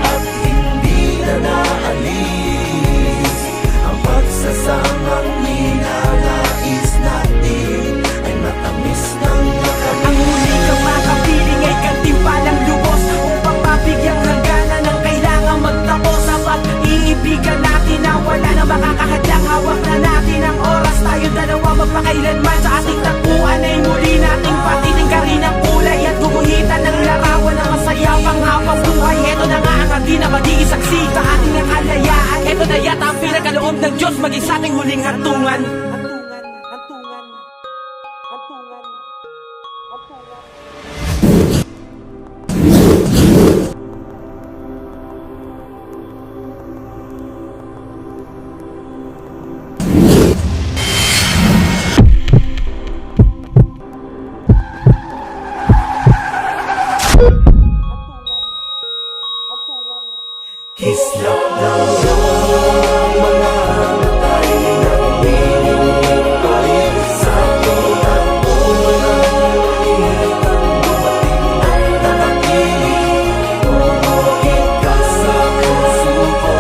[SPEAKER 6] at hindi na naalis. Ang pagsasamang ninanais natin ay matamis ng nakalis.
[SPEAKER 5] Ang muli kang makapiling ay kantimpalang lubos upang mabigyang hangganan ng kailangang magtapos. Sa pag-iibigan natin na wala na makakahadlang. Hawak na natin ang oras, tayo dalawa magpakailanman. Sa ating takbuhan ay muli nating patitingkarin ang kulay at guguhitan ng larawan na masaya pang habang buhay. Ito na nga ang hindi na magiging saksi sa ating nakalayaan. Ito na yata ang pinagkaloob ng Diyos maging sa ating huling hantungan.
[SPEAKER 6] Kislap ng iyong mga matay nagniningning pa rin sa pitak ko. Walang muli kang dumating na nakapiling. Umuhit ka sa puso ko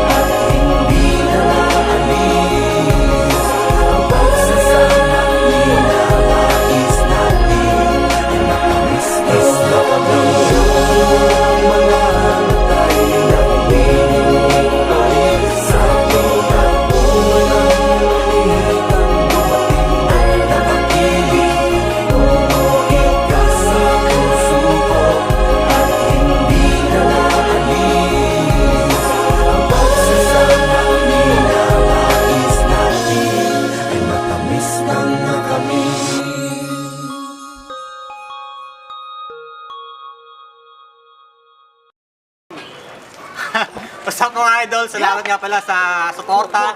[SPEAKER 6] at hindi na naalis. Ang pagsasamang ninanais natin ay matamis. Kislap ng iyong mga matay nagniningning pa rin sa pitak ko. Walang muli kang dumating na nakapiling. Umuhit ka sa puso ko at hindi na naalis. Ang pagsasamang ninanais natin ay matamis ng nakamis.
[SPEAKER 9] What's up mga idol? Salamat nga pala sa suporta.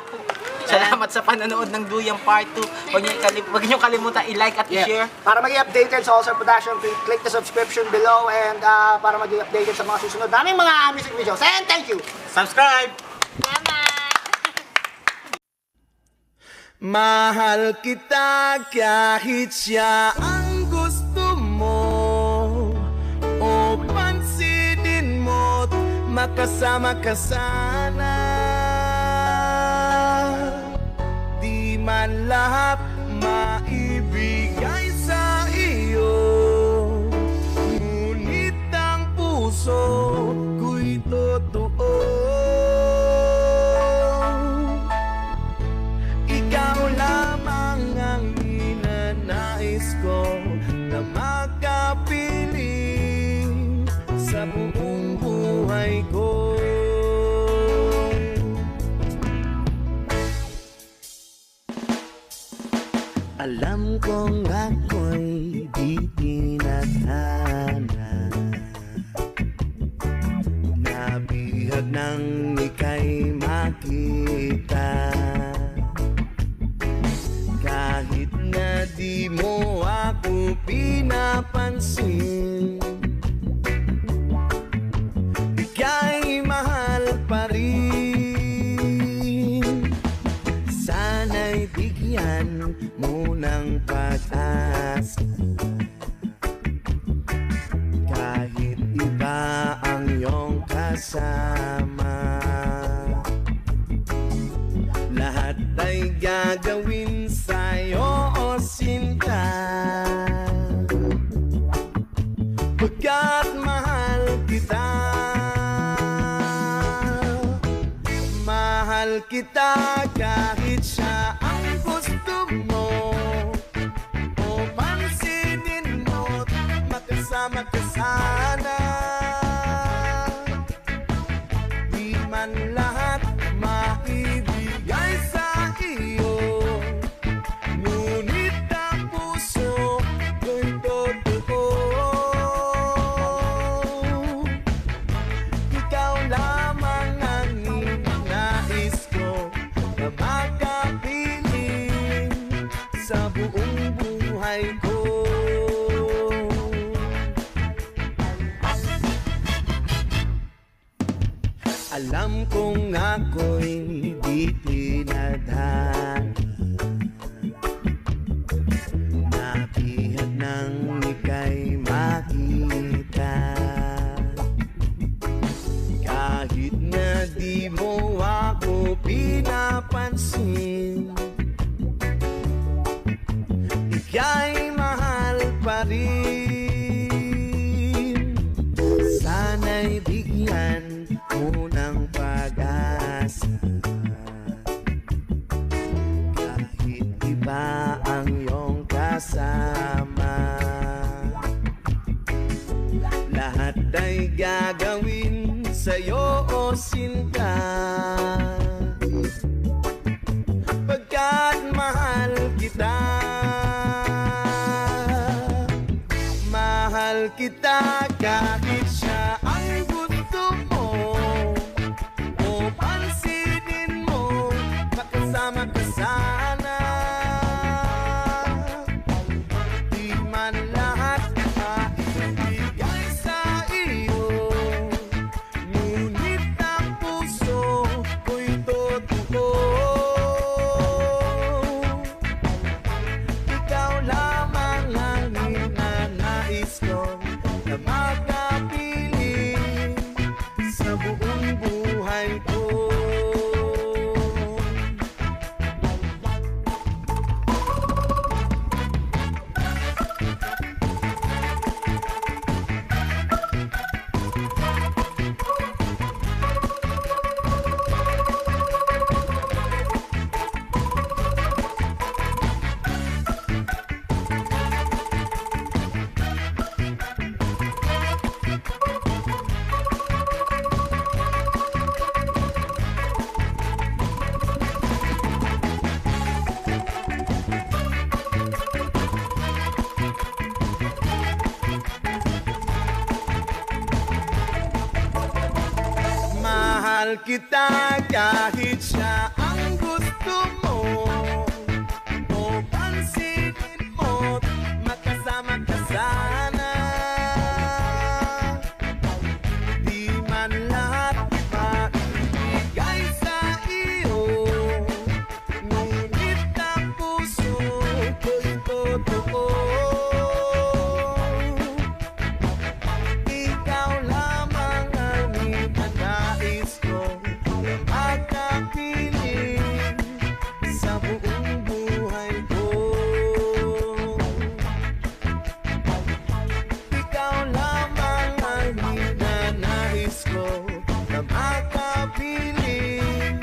[SPEAKER 9] Salamat sa panonood ng Duyang Part 2. Huwag niyo kalimutan i-like at i-share.
[SPEAKER 10] Para maging updated sa Allstar Production, click the subscription below and para maging updated sa mga susunod naming mga music videos. And thank you!
[SPEAKER 9] Subscribe!
[SPEAKER 6] Mahal kita kahit siya ang gusto mo, o pansinin mo't makasama ka sana. Di man lahat maibigay sa iyo, ngunit ang puso ko'y totoo. Ikaw lamang ang ninanais ko na makapiling sa buong buhay ko. Alam kong ako'y di tinatana, nabihag nang ika'y makita. Kahit na di mo ako pinapansin, ika'y mahal pa rin. Sana'y bigyan mo ng pag-asa, kahit iba ang iyong kasama. Lahat ay gagawin sa'yo, o sinta, pagkat mahal kita. Mahal kita kahit siya ang gusto mo, o pansinin mo't makasama ka sana. Di man lahat maibigay sa iyo, ngunit ang puso ko'y totoo. Ikaw lamang ang ninanais ko na makapiling sa buong buhay ko. Alam kong ako'y di tinadhana, napihag nang ika'y makita. Kahit na di mo ako pinapansin, ika'y mahal pa rin. Sana'y bigyan mo ng pag-asa, kahit iba ang iyong kasama. Lahat ay gagawin sa'yo, o sinta, pagkat mahal kita. Mahal kita kahit siya ang gusto mo, o pansinin mo makasama ka sana. Di man lahat maibigay sa iyo, ngunit ang puso ko'y totoo. Ikaw lamang ang ninanais ko na makapiling sa buong buhay ko. Mahal kita kahit siya ang gusto mo, o pansinin mo't makasama ka sana. Di man lahat maibigay sa iyo, ngunit ang puso ko'y totoo. Ikaw lamang ang ninanais ko na makapiling sa buong buhay ko. Ikaw lamang ang ninanais ko na makapiling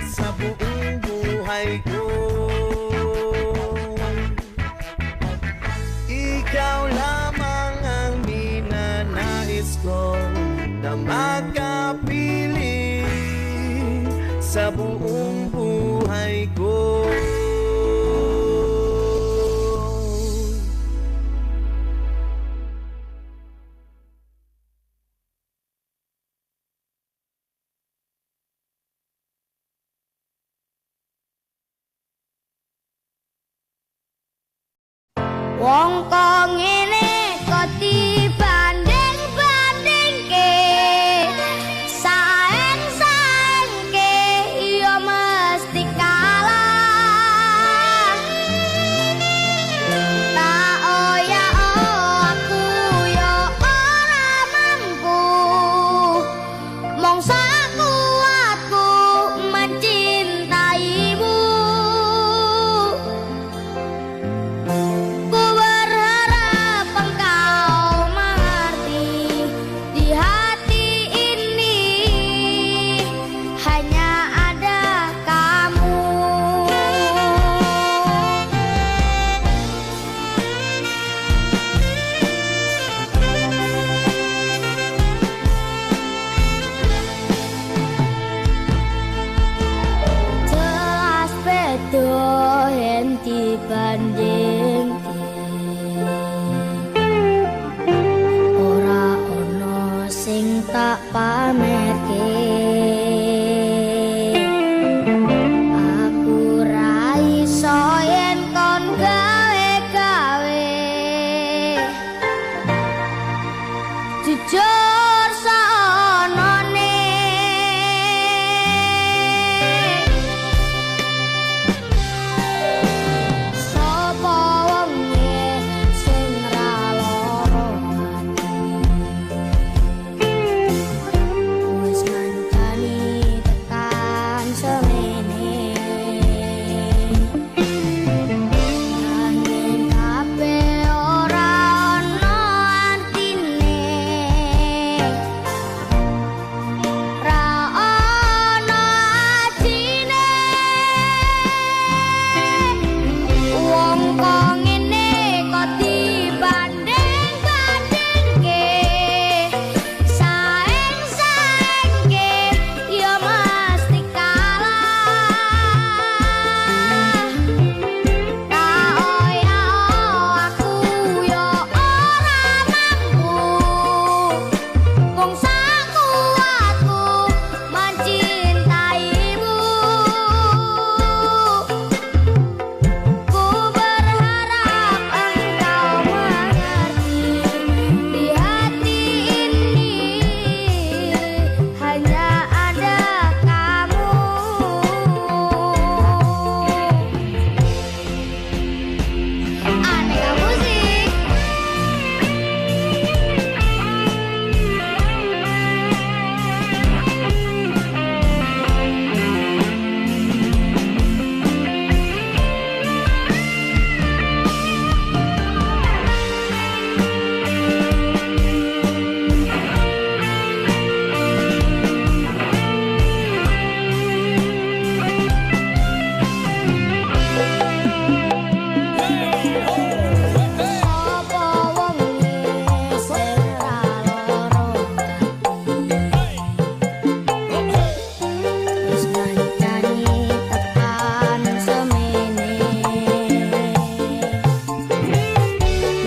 [SPEAKER 6] sa buong buhay ko. Ikaw lamang ang ninanais ko na makapiling sa buong buhay ko.
[SPEAKER 8] Wong kok ngene kok dibanding-bandingke, saeng-saengke yo mesti kalah. Tak oya aku yo ora mampu, mongsa kuatku mencintaimu. Ku berharap dibanding ora ono sing tak pamerke. Aku ra iso yen kon gawe-gawe jujur saonone. Sapa wonge sing ra lara ati, wis ngancani tekan semene. Nanging kabeh ora ono artine, ra ono ajine. Wong kok ngene kok dibanding-bandingke, saeng-saengke ya mesti kalah. Tak oya aku ya ora mampu, wong sakuatku mencintaimu. Ku berharap engkau mengerti, di hati ini hanya ada kamu. Aneka musik. Sapa wonge sing ra lara ati, wis ngancani tekan semene.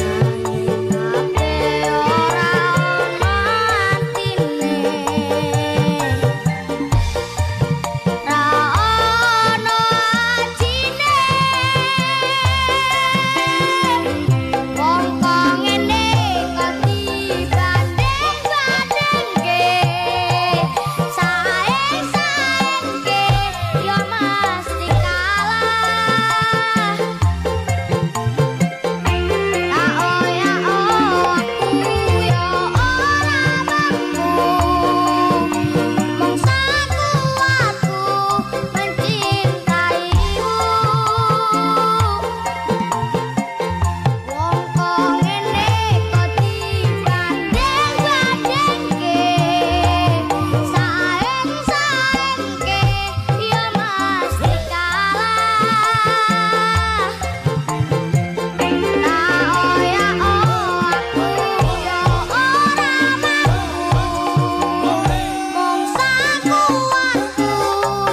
[SPEAKER 8] Nanging kabeh ora ono artine, ra ono ajine. Wong kok ngene kok dibanding-bandingke, saeng-saengke ya mesti kalah. Tak oya aku ya ora mampu, wong sakuatku mencintaimu. Wong kok ngene kok dibanding-bandingke, saeng-saengke ya mesti kalah. Tak oya aku ya ora mampu, wong sakuatku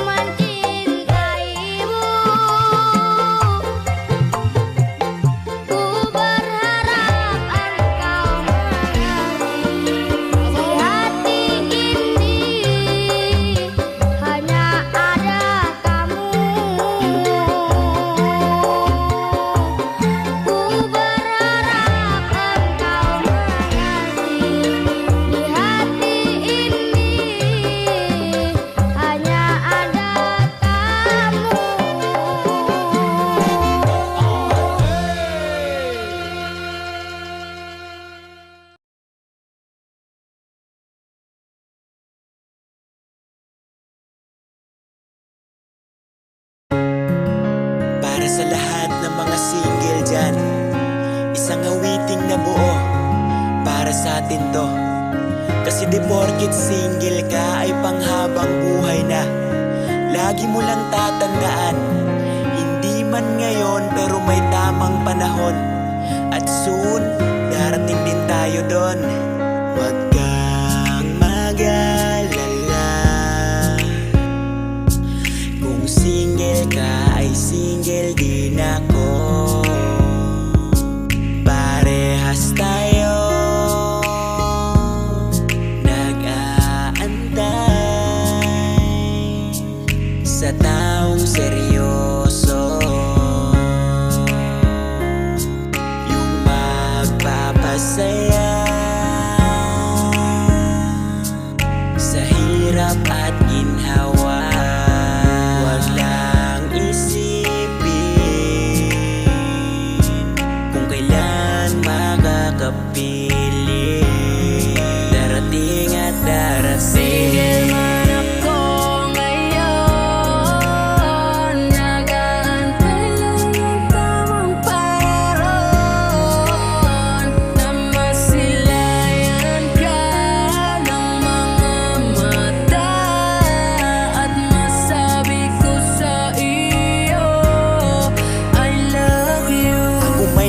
[SPEAKER 8] mencintaimu. Ku berharap engkau mengerti, di hati ini hanya ada kamu. Ku berharap engkau mengerti, di hati ini hanya ada kamu.
[SPEAKER 6] Para sa lahat ng mga single dyan, isang awiting na buo para sa atin to. Kasi di porkit single ka ay panghabang buhay na. Lagi mo lang tatandaan, hindi man ngayon pero may tamang panahon. At soon, darating din tayo doon. Huwag kang mag-alala, kung single ka ay single din ako. sa taong seryoso, yung magpapasaya sa hirap at ginhawa. Wag lang isipin kung kailan makakapiling. Darating at darating.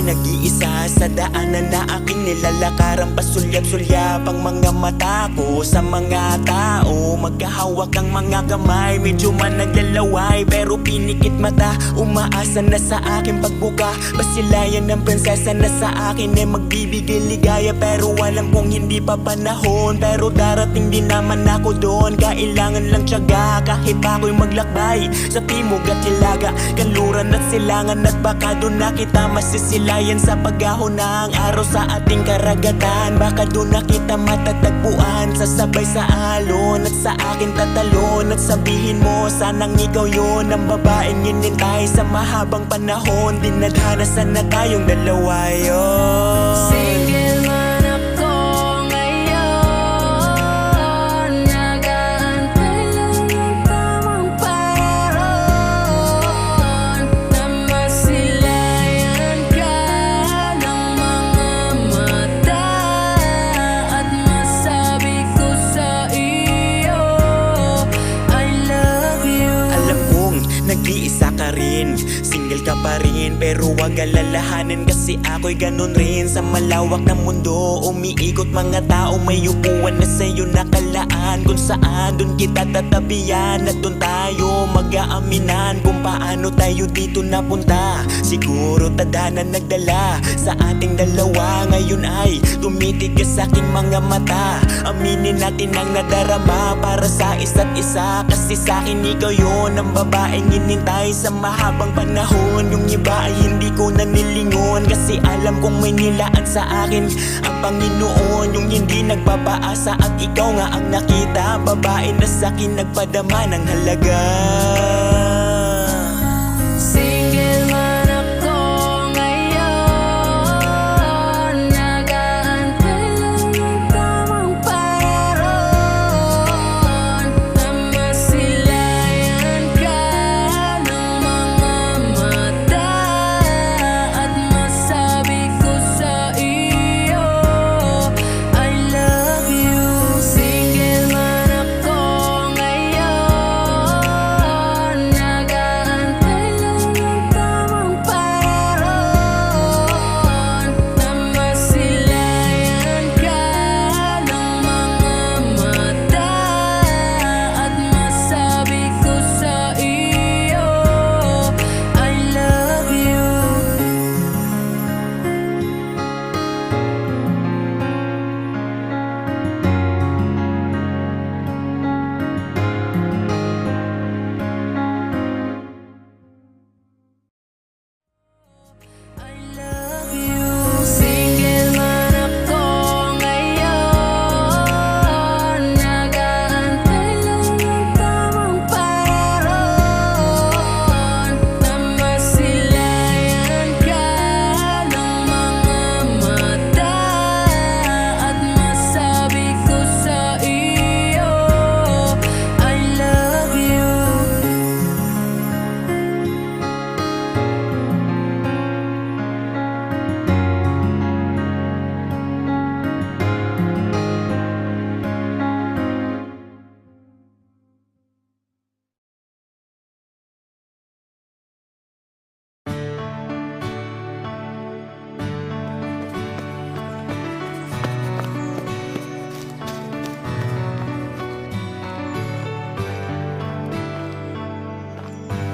[SPEAKER 6] Nag-iisa sa daanan na aking nilalakaran, pasulyap-sulyap ang mga mata ko sa mga tao. Magkahawak ang mga kamay, medyo man naglalaway, pero pinikit mata, umaasa na sa akin pagbuka. Basilayan ng prinsesa na sa akin ay magbibigay ligaya, pero walang kung hindi pa panahon. Pero darating din naman ako doon, kailangan lang tiyaga. Kahit ako'y maglakbay sa timog at hilaga, kanluran at silangan, at baka doon na kita masisilayan sa paghahon ng araw sa ating karagatan. Baka doon na kita matatagpuan, sasabay sa alon at sa akin tatalon. At sabihin mo sanang ikaw yun ang babaeng hinintay sa mahabang panahon. Dinadhana sana tayong dalawa yun.
[SPEAKER 3] Single man ako ngayon, nag-aantay lang ng tamang panahon na masilayan ka ng mga mata at masabi ko sa iyo, I love you.
[SPEAKER 6] Alam kong nag-iisa ka rin, single ka pa rin, pero wag alalahanin kasi ako'y ganun rin. Sa malawak na mundo umiikot mga tao, may upuan na sa'yo nakalaan, kung saan dun kita tatabihan at dun tayo mag-aaminan kung paano tayo dito napunta. Siguro tadhana nagdala sa ating dalawa, ngayon ay tumitigas sa aking mga mata. Aminin natin ang nadarama para sa isa't isa, kasi sa'kin ikaw yun ang babaeng hinintay sa mahabang panahon. Yung iba ay hindi ko na nilingon, kasi alam kong may nilaan sa akin ang Panginoon. Yung hindi nagpapaasa at ikaw nga ang nakita, babae na sa'kin nagpadama ng halaga.
[SPEAKER 3] Single man ako ngayon, nag-aantay lang ng tamang panahon na masilayan ka ng mga mata at masabi ko sa iyo, I love you. Single man ako ngayon, nag-aantay lang ng tamang panahon na masilayan ka ng mga mata at masabi ko sa iyo, I love you. I love you. Single man ako ngayon, nag-aantay lang ng tamang panahon na masilayan ka ng mga mata at masabi ko sa iyo, I love you.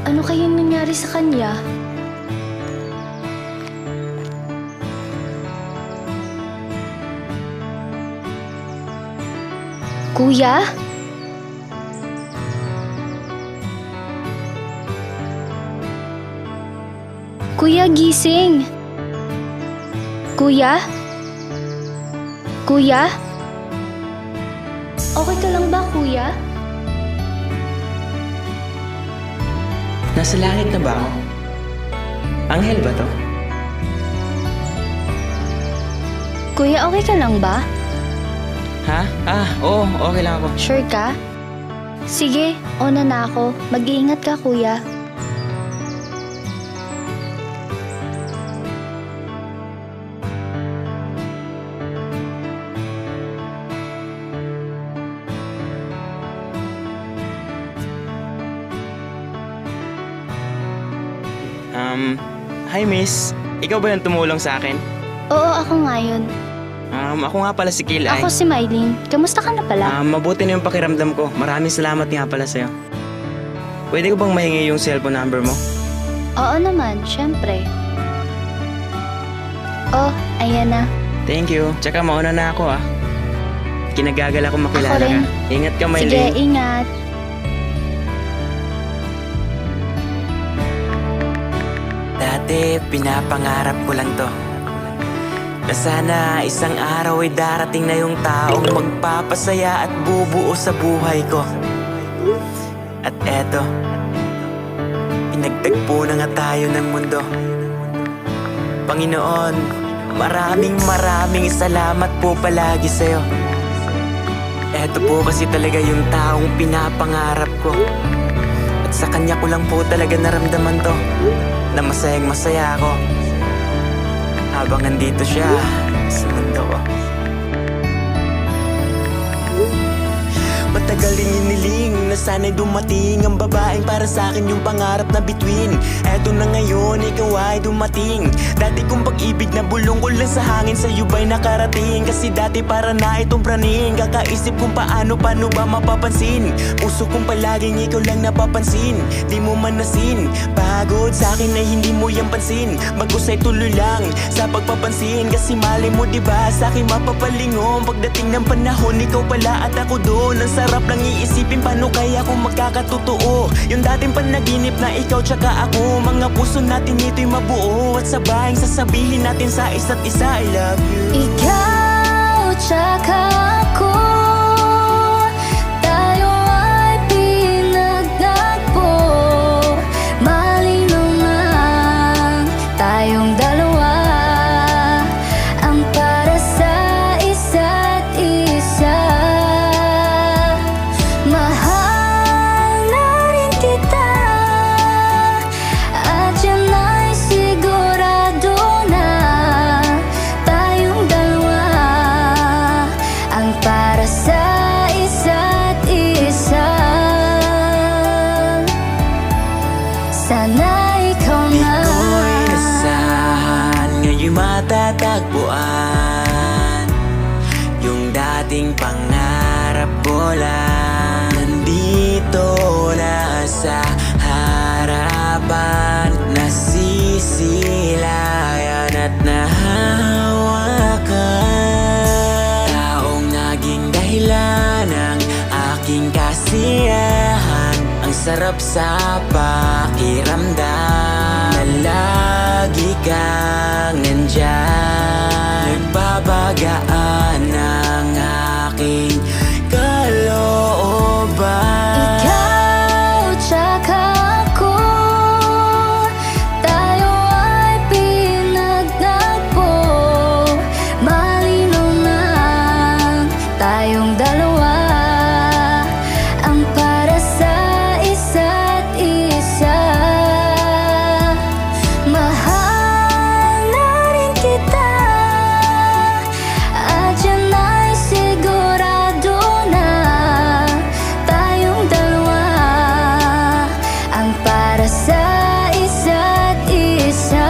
[SPEAKER 8] Ano kayang nangyari sa kanya? Kuya? Kuya, gising! Kuya? Kuya? Okay ka lang ba, kuya?
[SPEAKER 7] Nasa langit na ba ako? Anghel ba to?
[SPEAKER 8] Kuya, okay ka lang ba?
[SPEAKER 7] Ha? Oo, okay lang ako.
[SPEAKER 8] Sure ka? Sige, una na ako. Mag-iingat ka, kuya.
[SPEAKER 7] Hi miss. Ikaw ba yung tumulong sa akin?
[SPEAKER 8] Oo, ako nga yun.
[SPEAKER 7] Ako nga pala si Kilay.
[SPEAKER 8] Ako si Mylene. Kamusta ka na pala?
[SPEAKER 7] Mabuti na yung pakiramdam ko. Maraming salamat nga pala sa'yo. Pwede ko bang mahingi yung cellphone number mo?
[SPEAKER 8] Oo naman, syempre. Oh, ayan na.
[SPEAKER 7] Thank you. Tsaka mauna na ako Kinagagal ako makilala
[SPEAKER 8] Ako rin.
[SPEAKER 7] ka. Ingat ka, Mylene.
[SPEAKER 8] Sige, ingat.
[SPEAKER 6] Dati pinapangarap ko lang to, na sana isang araw ay darating na yung taong magpapasaya at bubuo sa buhay ko. At eto, pinagtagpo na nga tayo ng mundo. Panginoon, maraming salamat po palagi sa'yo. Eto po kasi talaga yung taong pinapangarap ko, at sa kanya ko lang po talaga naramdaman to, na masayang masaya ako habang nandito siya sa mundo ko. Matagal rin iniling na sana'y dumating ang babaeng para sa akin yung pangarap na bituin. Eto na ngayon, ikaw ay dumating. Dati kong pag-ibig na bulong ko lang sa hangin, sa'yo ba'y nakarating? Kasi dati para na itong praning, kakaisip kung paano ba mapapansin. Puso kong palaging ikaw lang napapansin, di mo manasin. Pagod sa akin ay hindi mo yan pansin, bagos ay tuloy lang sa pagpapansin. Kasi mali mo diba sa akin mapapalingon, pagdating ng panahon ikaw pala at ako doon. Ang sarap lang iisipin paano kaya kung magkakatotoo yung dating panaginip na ikaw tsaka ako. Mga puso natin ito'y mabuo, at sabayang sasabihin natin sa isa't isa, I love you.
[SPEAKER 8] Ikaw tsaka ako, tayo ay pinagtagpo. Malinaw na tayong dalawa, ang para sa isa't isa. Mahal na rin kita, at yan ay sigurado na tayong dalawa, ang para sa isa't isa. Sana ikaw
[SPEAKER 6] Di
[SPEAKER 8] na
[SPEAKER 6] ko'y nasahan, ngayon matatagpuan yung dating pangarap ko lang. Nandito na sa harapan, nasisilayan at nahawakan. Taong naging dahilan ng aking kasiyahan, ang sarap sa pakiramdam na lagi kang nandyan, nagbabagaan ng aking kalooban.
[SPEAKER 8] ikaw tsaka ako, tayo ay pinagtagpo. Malinaw na tayong dalawa, ang para sa isa't isa. Mahal na rin kita, at yan ay sigurado na tayong dalawa, ang para sa isa't isa.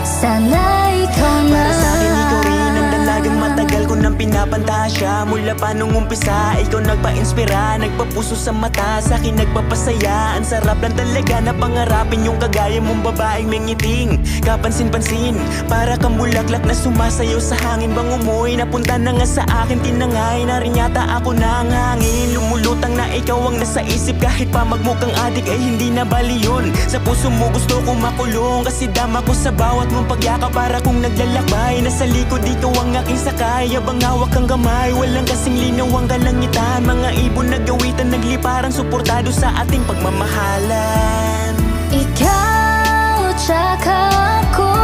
[SPEAKER 8] Sana ikaw na.
[SPEAKER 6] Para sa akin ikaw rin ang dalagang matagal ko nang pinapantasya. Mula pa nung umpisa, ikaw nagpa-inspira, nagpapuso sa mata, sa akin nagpapasaya. Ang sarap lang talaga na pangarapin yung kagaya mong babaeng may ngiting kapansin-pansin, para kang bulaklak na sumasayaw sa hangin. Bang umuwi, napunta na nga sa akin, tinangay na rin yata ako ng hangin. Lumulutang na ikaw ang nasa isip. Kahit pa magmukhang adik ay hindi na bali yun. Sa puso mo gusto kong makulong, kasi dama ko sa bawat mong pagyakap. Para kung naglalakbay, nasa likod ikaw ang aking sakay. Habang hawak ang kamay, walang kasing linaw ang kalangitan. Mga ibon nagawitan, nagliparang suportado sa ating pagmamahalan.
[SPEAKER 3] Ikaw tsaka ako,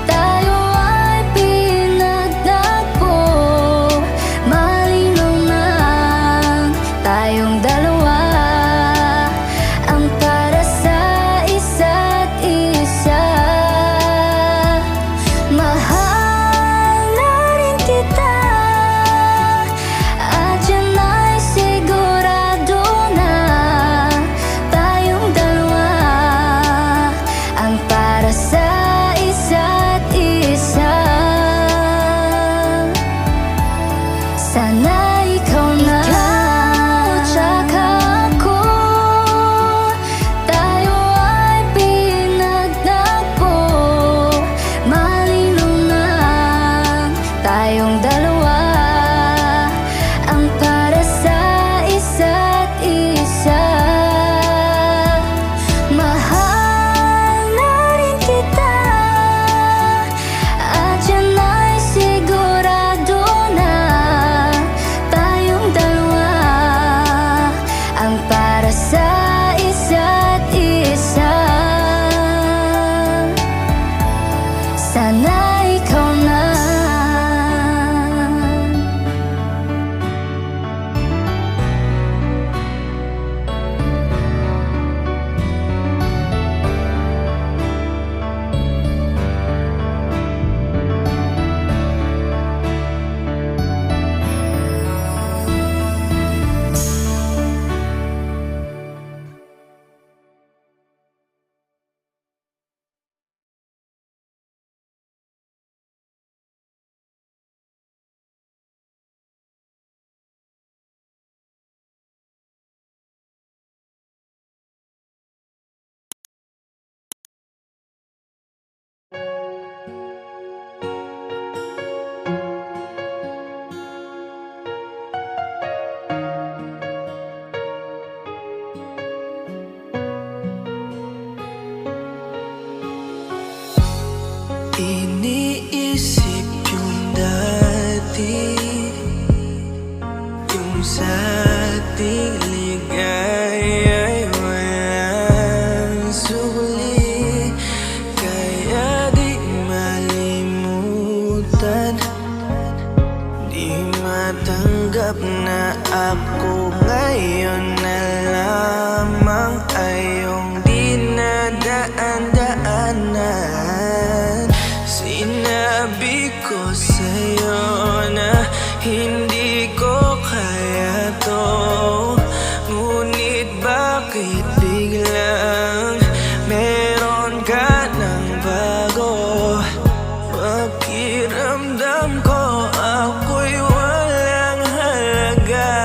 [SPEAKER 3] tayo ay pinagtagpo. Malinaw na tayong dalawa, ang para sa isa't isa. Mahal na rin kita, at yan ay sigurado na tayong dalawa, ang para sa isa't isa. Sana ikaw na, ikaw tsaka ako, tayo ay pinagtagpo. Malinaw na tayong dalawa, ang para sa isa't isa. Mahal na rin kita, at yan ay sigurado na tayong dalawa, ang para sa isa't isa. Sana ikaw na.
[SPEAKER 6] Iniisip yung dati, yung sa ating ligay ay walang suli. Kaya di malimutan, di matanggap na ako ngayon na lamang ay yung dinadaan-daanan. Sinabi ko sa'yo na hindi ko kaya to, ngunit bakit biglang meron ka ng bago? Pakiramdam ko ako'y walang halaga.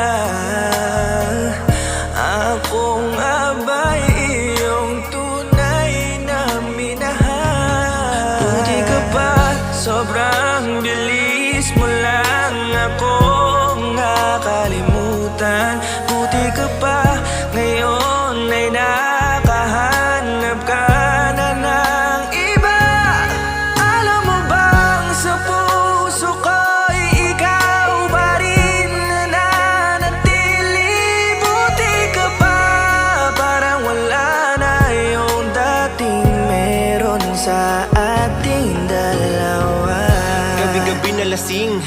[SPEAKER 6] Ako nga ba'y iyong tunay na minahal? Buti ka pa, sobrang bilis mo lang akong nakalimutan. Buti ka pa, ngayon ay nakahanap ka na ng iba. Alam mo bang sa puso ko'y ikaw pa rin nananatili? Buti ka pa, parang wala na yung dating meron sa ating dalawa.
[SPEAKER 11] Gabi-gabi na lasing,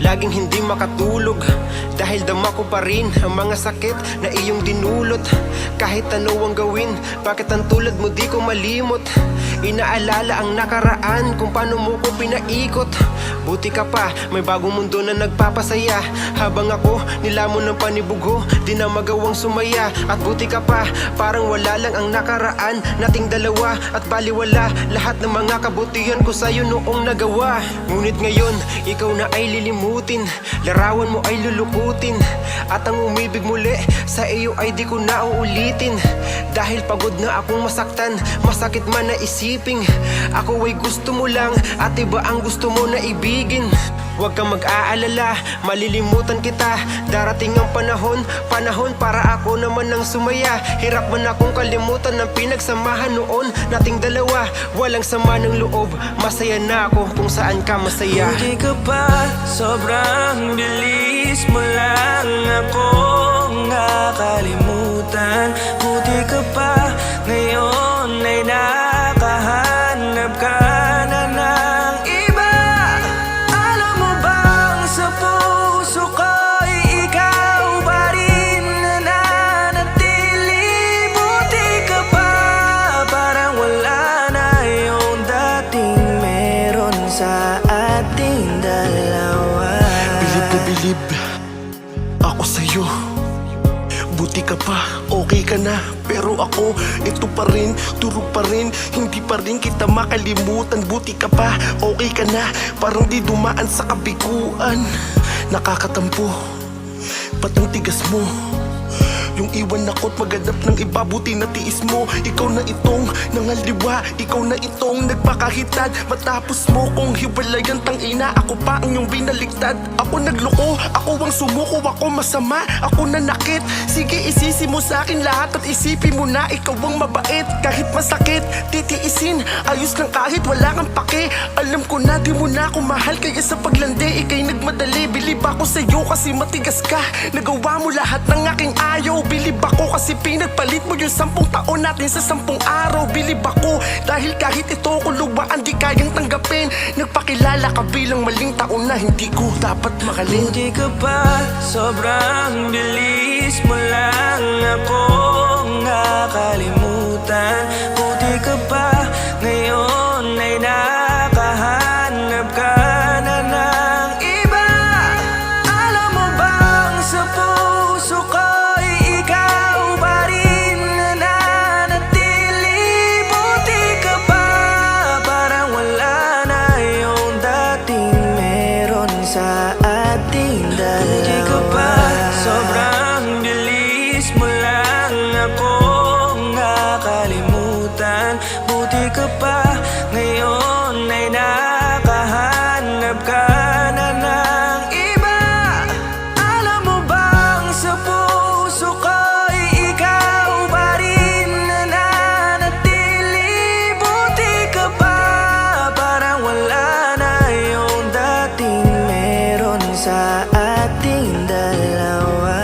[SPEAKER 11] laging hindi makatulog, dahil dama ko pa rin ang mga sakit na iyong dinulot. Kahit ano ang gawin, bakit ang tulad mo di ko malimot? Inaalala ang nakaraan, kung paano mo ko pinaikot. Buti ka pa, may bagong mundo na nagpapasaya. Habang ako, nilamon ng panibugo, di na magawang sumaya. At buti ka pa, parang wala lang ang nakaraan nating dalawa. At baliwala lahat ng mga kabutihan ko sa'yo noong nagawa. Ngunit ngayon, ikaw na ay lilimutin, larawan mo ay lulukutin. abutin. At ang umibig muli sa iyo ay di ko na uulitin. Dahil pagod na akong masaktan, masakit man na isiping ako ay gusto mo lang at iba ang gusto mo na ibigin. Huwag kang mag-aalala, malilimutan kita. Darating ang panahon para ako naman ang sumaya. Hirap man akong kalimutan ng pinagsamahan noon nating dalawa. Walang sama ng loob, masaya na ako kung saan ka masaya.
[SPEAKER 6] Hindi ka pa, sobrang bilis mo lang akong nakalimutan. Buti ka pa, ngayon ay nakahanap ka na ng iba. Alam mo bang sa puso ko'y ikaw pa rin nananatili. Buti ka pa, parang wala na yung dating meron sa ating dalawa.
[SPEAKER 12] Bilib na bilib ako sa'yo. Buti ka pa, okay ka na. Pero ako, ito pa rin, turog pa rin. Hindi pa rin kita makalimutan. Buti ka pa, okay ka na. Parang di dumaan sa kabiguan. Nakakatampo, ba't ang tigas mo? Yung iwan ako't maghanap ng iba, buti na tiis mo. Ikaw na itong nangaliwa, ikaw na itong nagpakahitad. Matapos mo kong hiwalayan, tangina, ako pa ang iyong binaliktad. Ako nagloko, ako ang sumuko, ako masama, ako nanakit. Sige, isisi mo sa akin lahat at isipin mo na ikaw ang mabait. Kahit masakit, titiisin, ayos lang kahit wala kang pake. Alam ko na di mo na ako mahal, kaya sa paglandi ikay nagmadali. Bilib ako sa'yo kasi matigas ka, nagawa mo lahat ng aking ayaw. Bilib ako kasi pinagpalit mo yung 10 taon natin sa 10 araw. Bilib ako dahil kahit ito ko luwaan di kayang tanggapin. Nagpakilala ka bilang maling taon na hindi ko dapat mahalin.
[SPEAKER 6] Hindi ka pa, sobrang bilis mo lang akong nakalimutan. Buti ka pa, ngayon ay nakahanap ka na ng iba. Alam mo bang sa puso ko'y ikaw pa rin nananatili. Buti ka pa, parang wala na yung dating meron sa ating dalawa. Hindi ka pa, sobrang bilis mo lang akong nakalimutan. Buti ka pa, ngayon ay nakahanap ka na ng iba. Alam mo bang sa puso ko'y ikaw pa rin nananatili. Buti ka pa, parang wala na yung dating meron sa ating dalawa.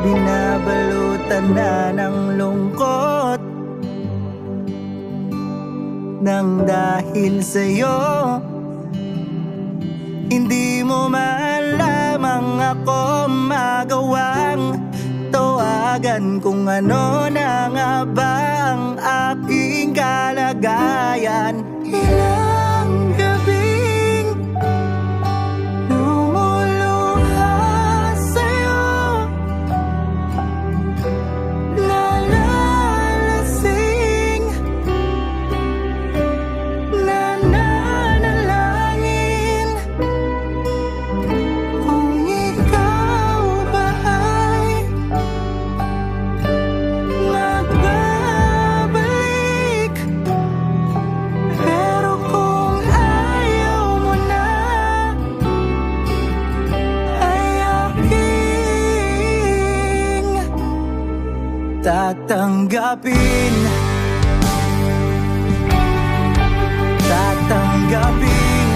[SPEAKER 6] Binabalutan na ng lungkot nang dahil sa'yo. Hindi mo man lamang ako magawang tawagan kung ano na nga ba ang aking kalagayan. Ilang gabing lumuluha sa'yo, nalalasing, nananalangin. Kung ikaw ba ay magbabalik, pero kung ayaw mo na, ay aking tatanggapin. Tatanggapin.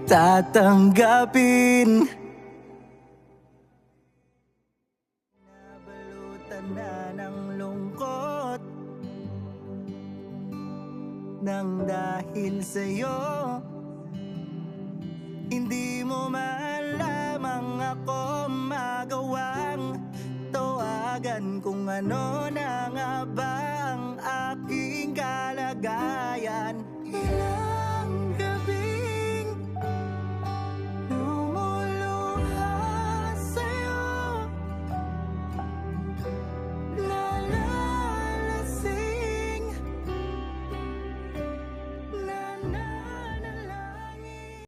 [SPEAKER 6] tatanggapin. Nabalutan na ng lungkot nang dahil sa'yo hindi mo malamang ako magawang tawagan kung ano na nga ba ang aking kalagayan. Ilang gabing lumuluha sa'yo, nalalasing, nananalangin.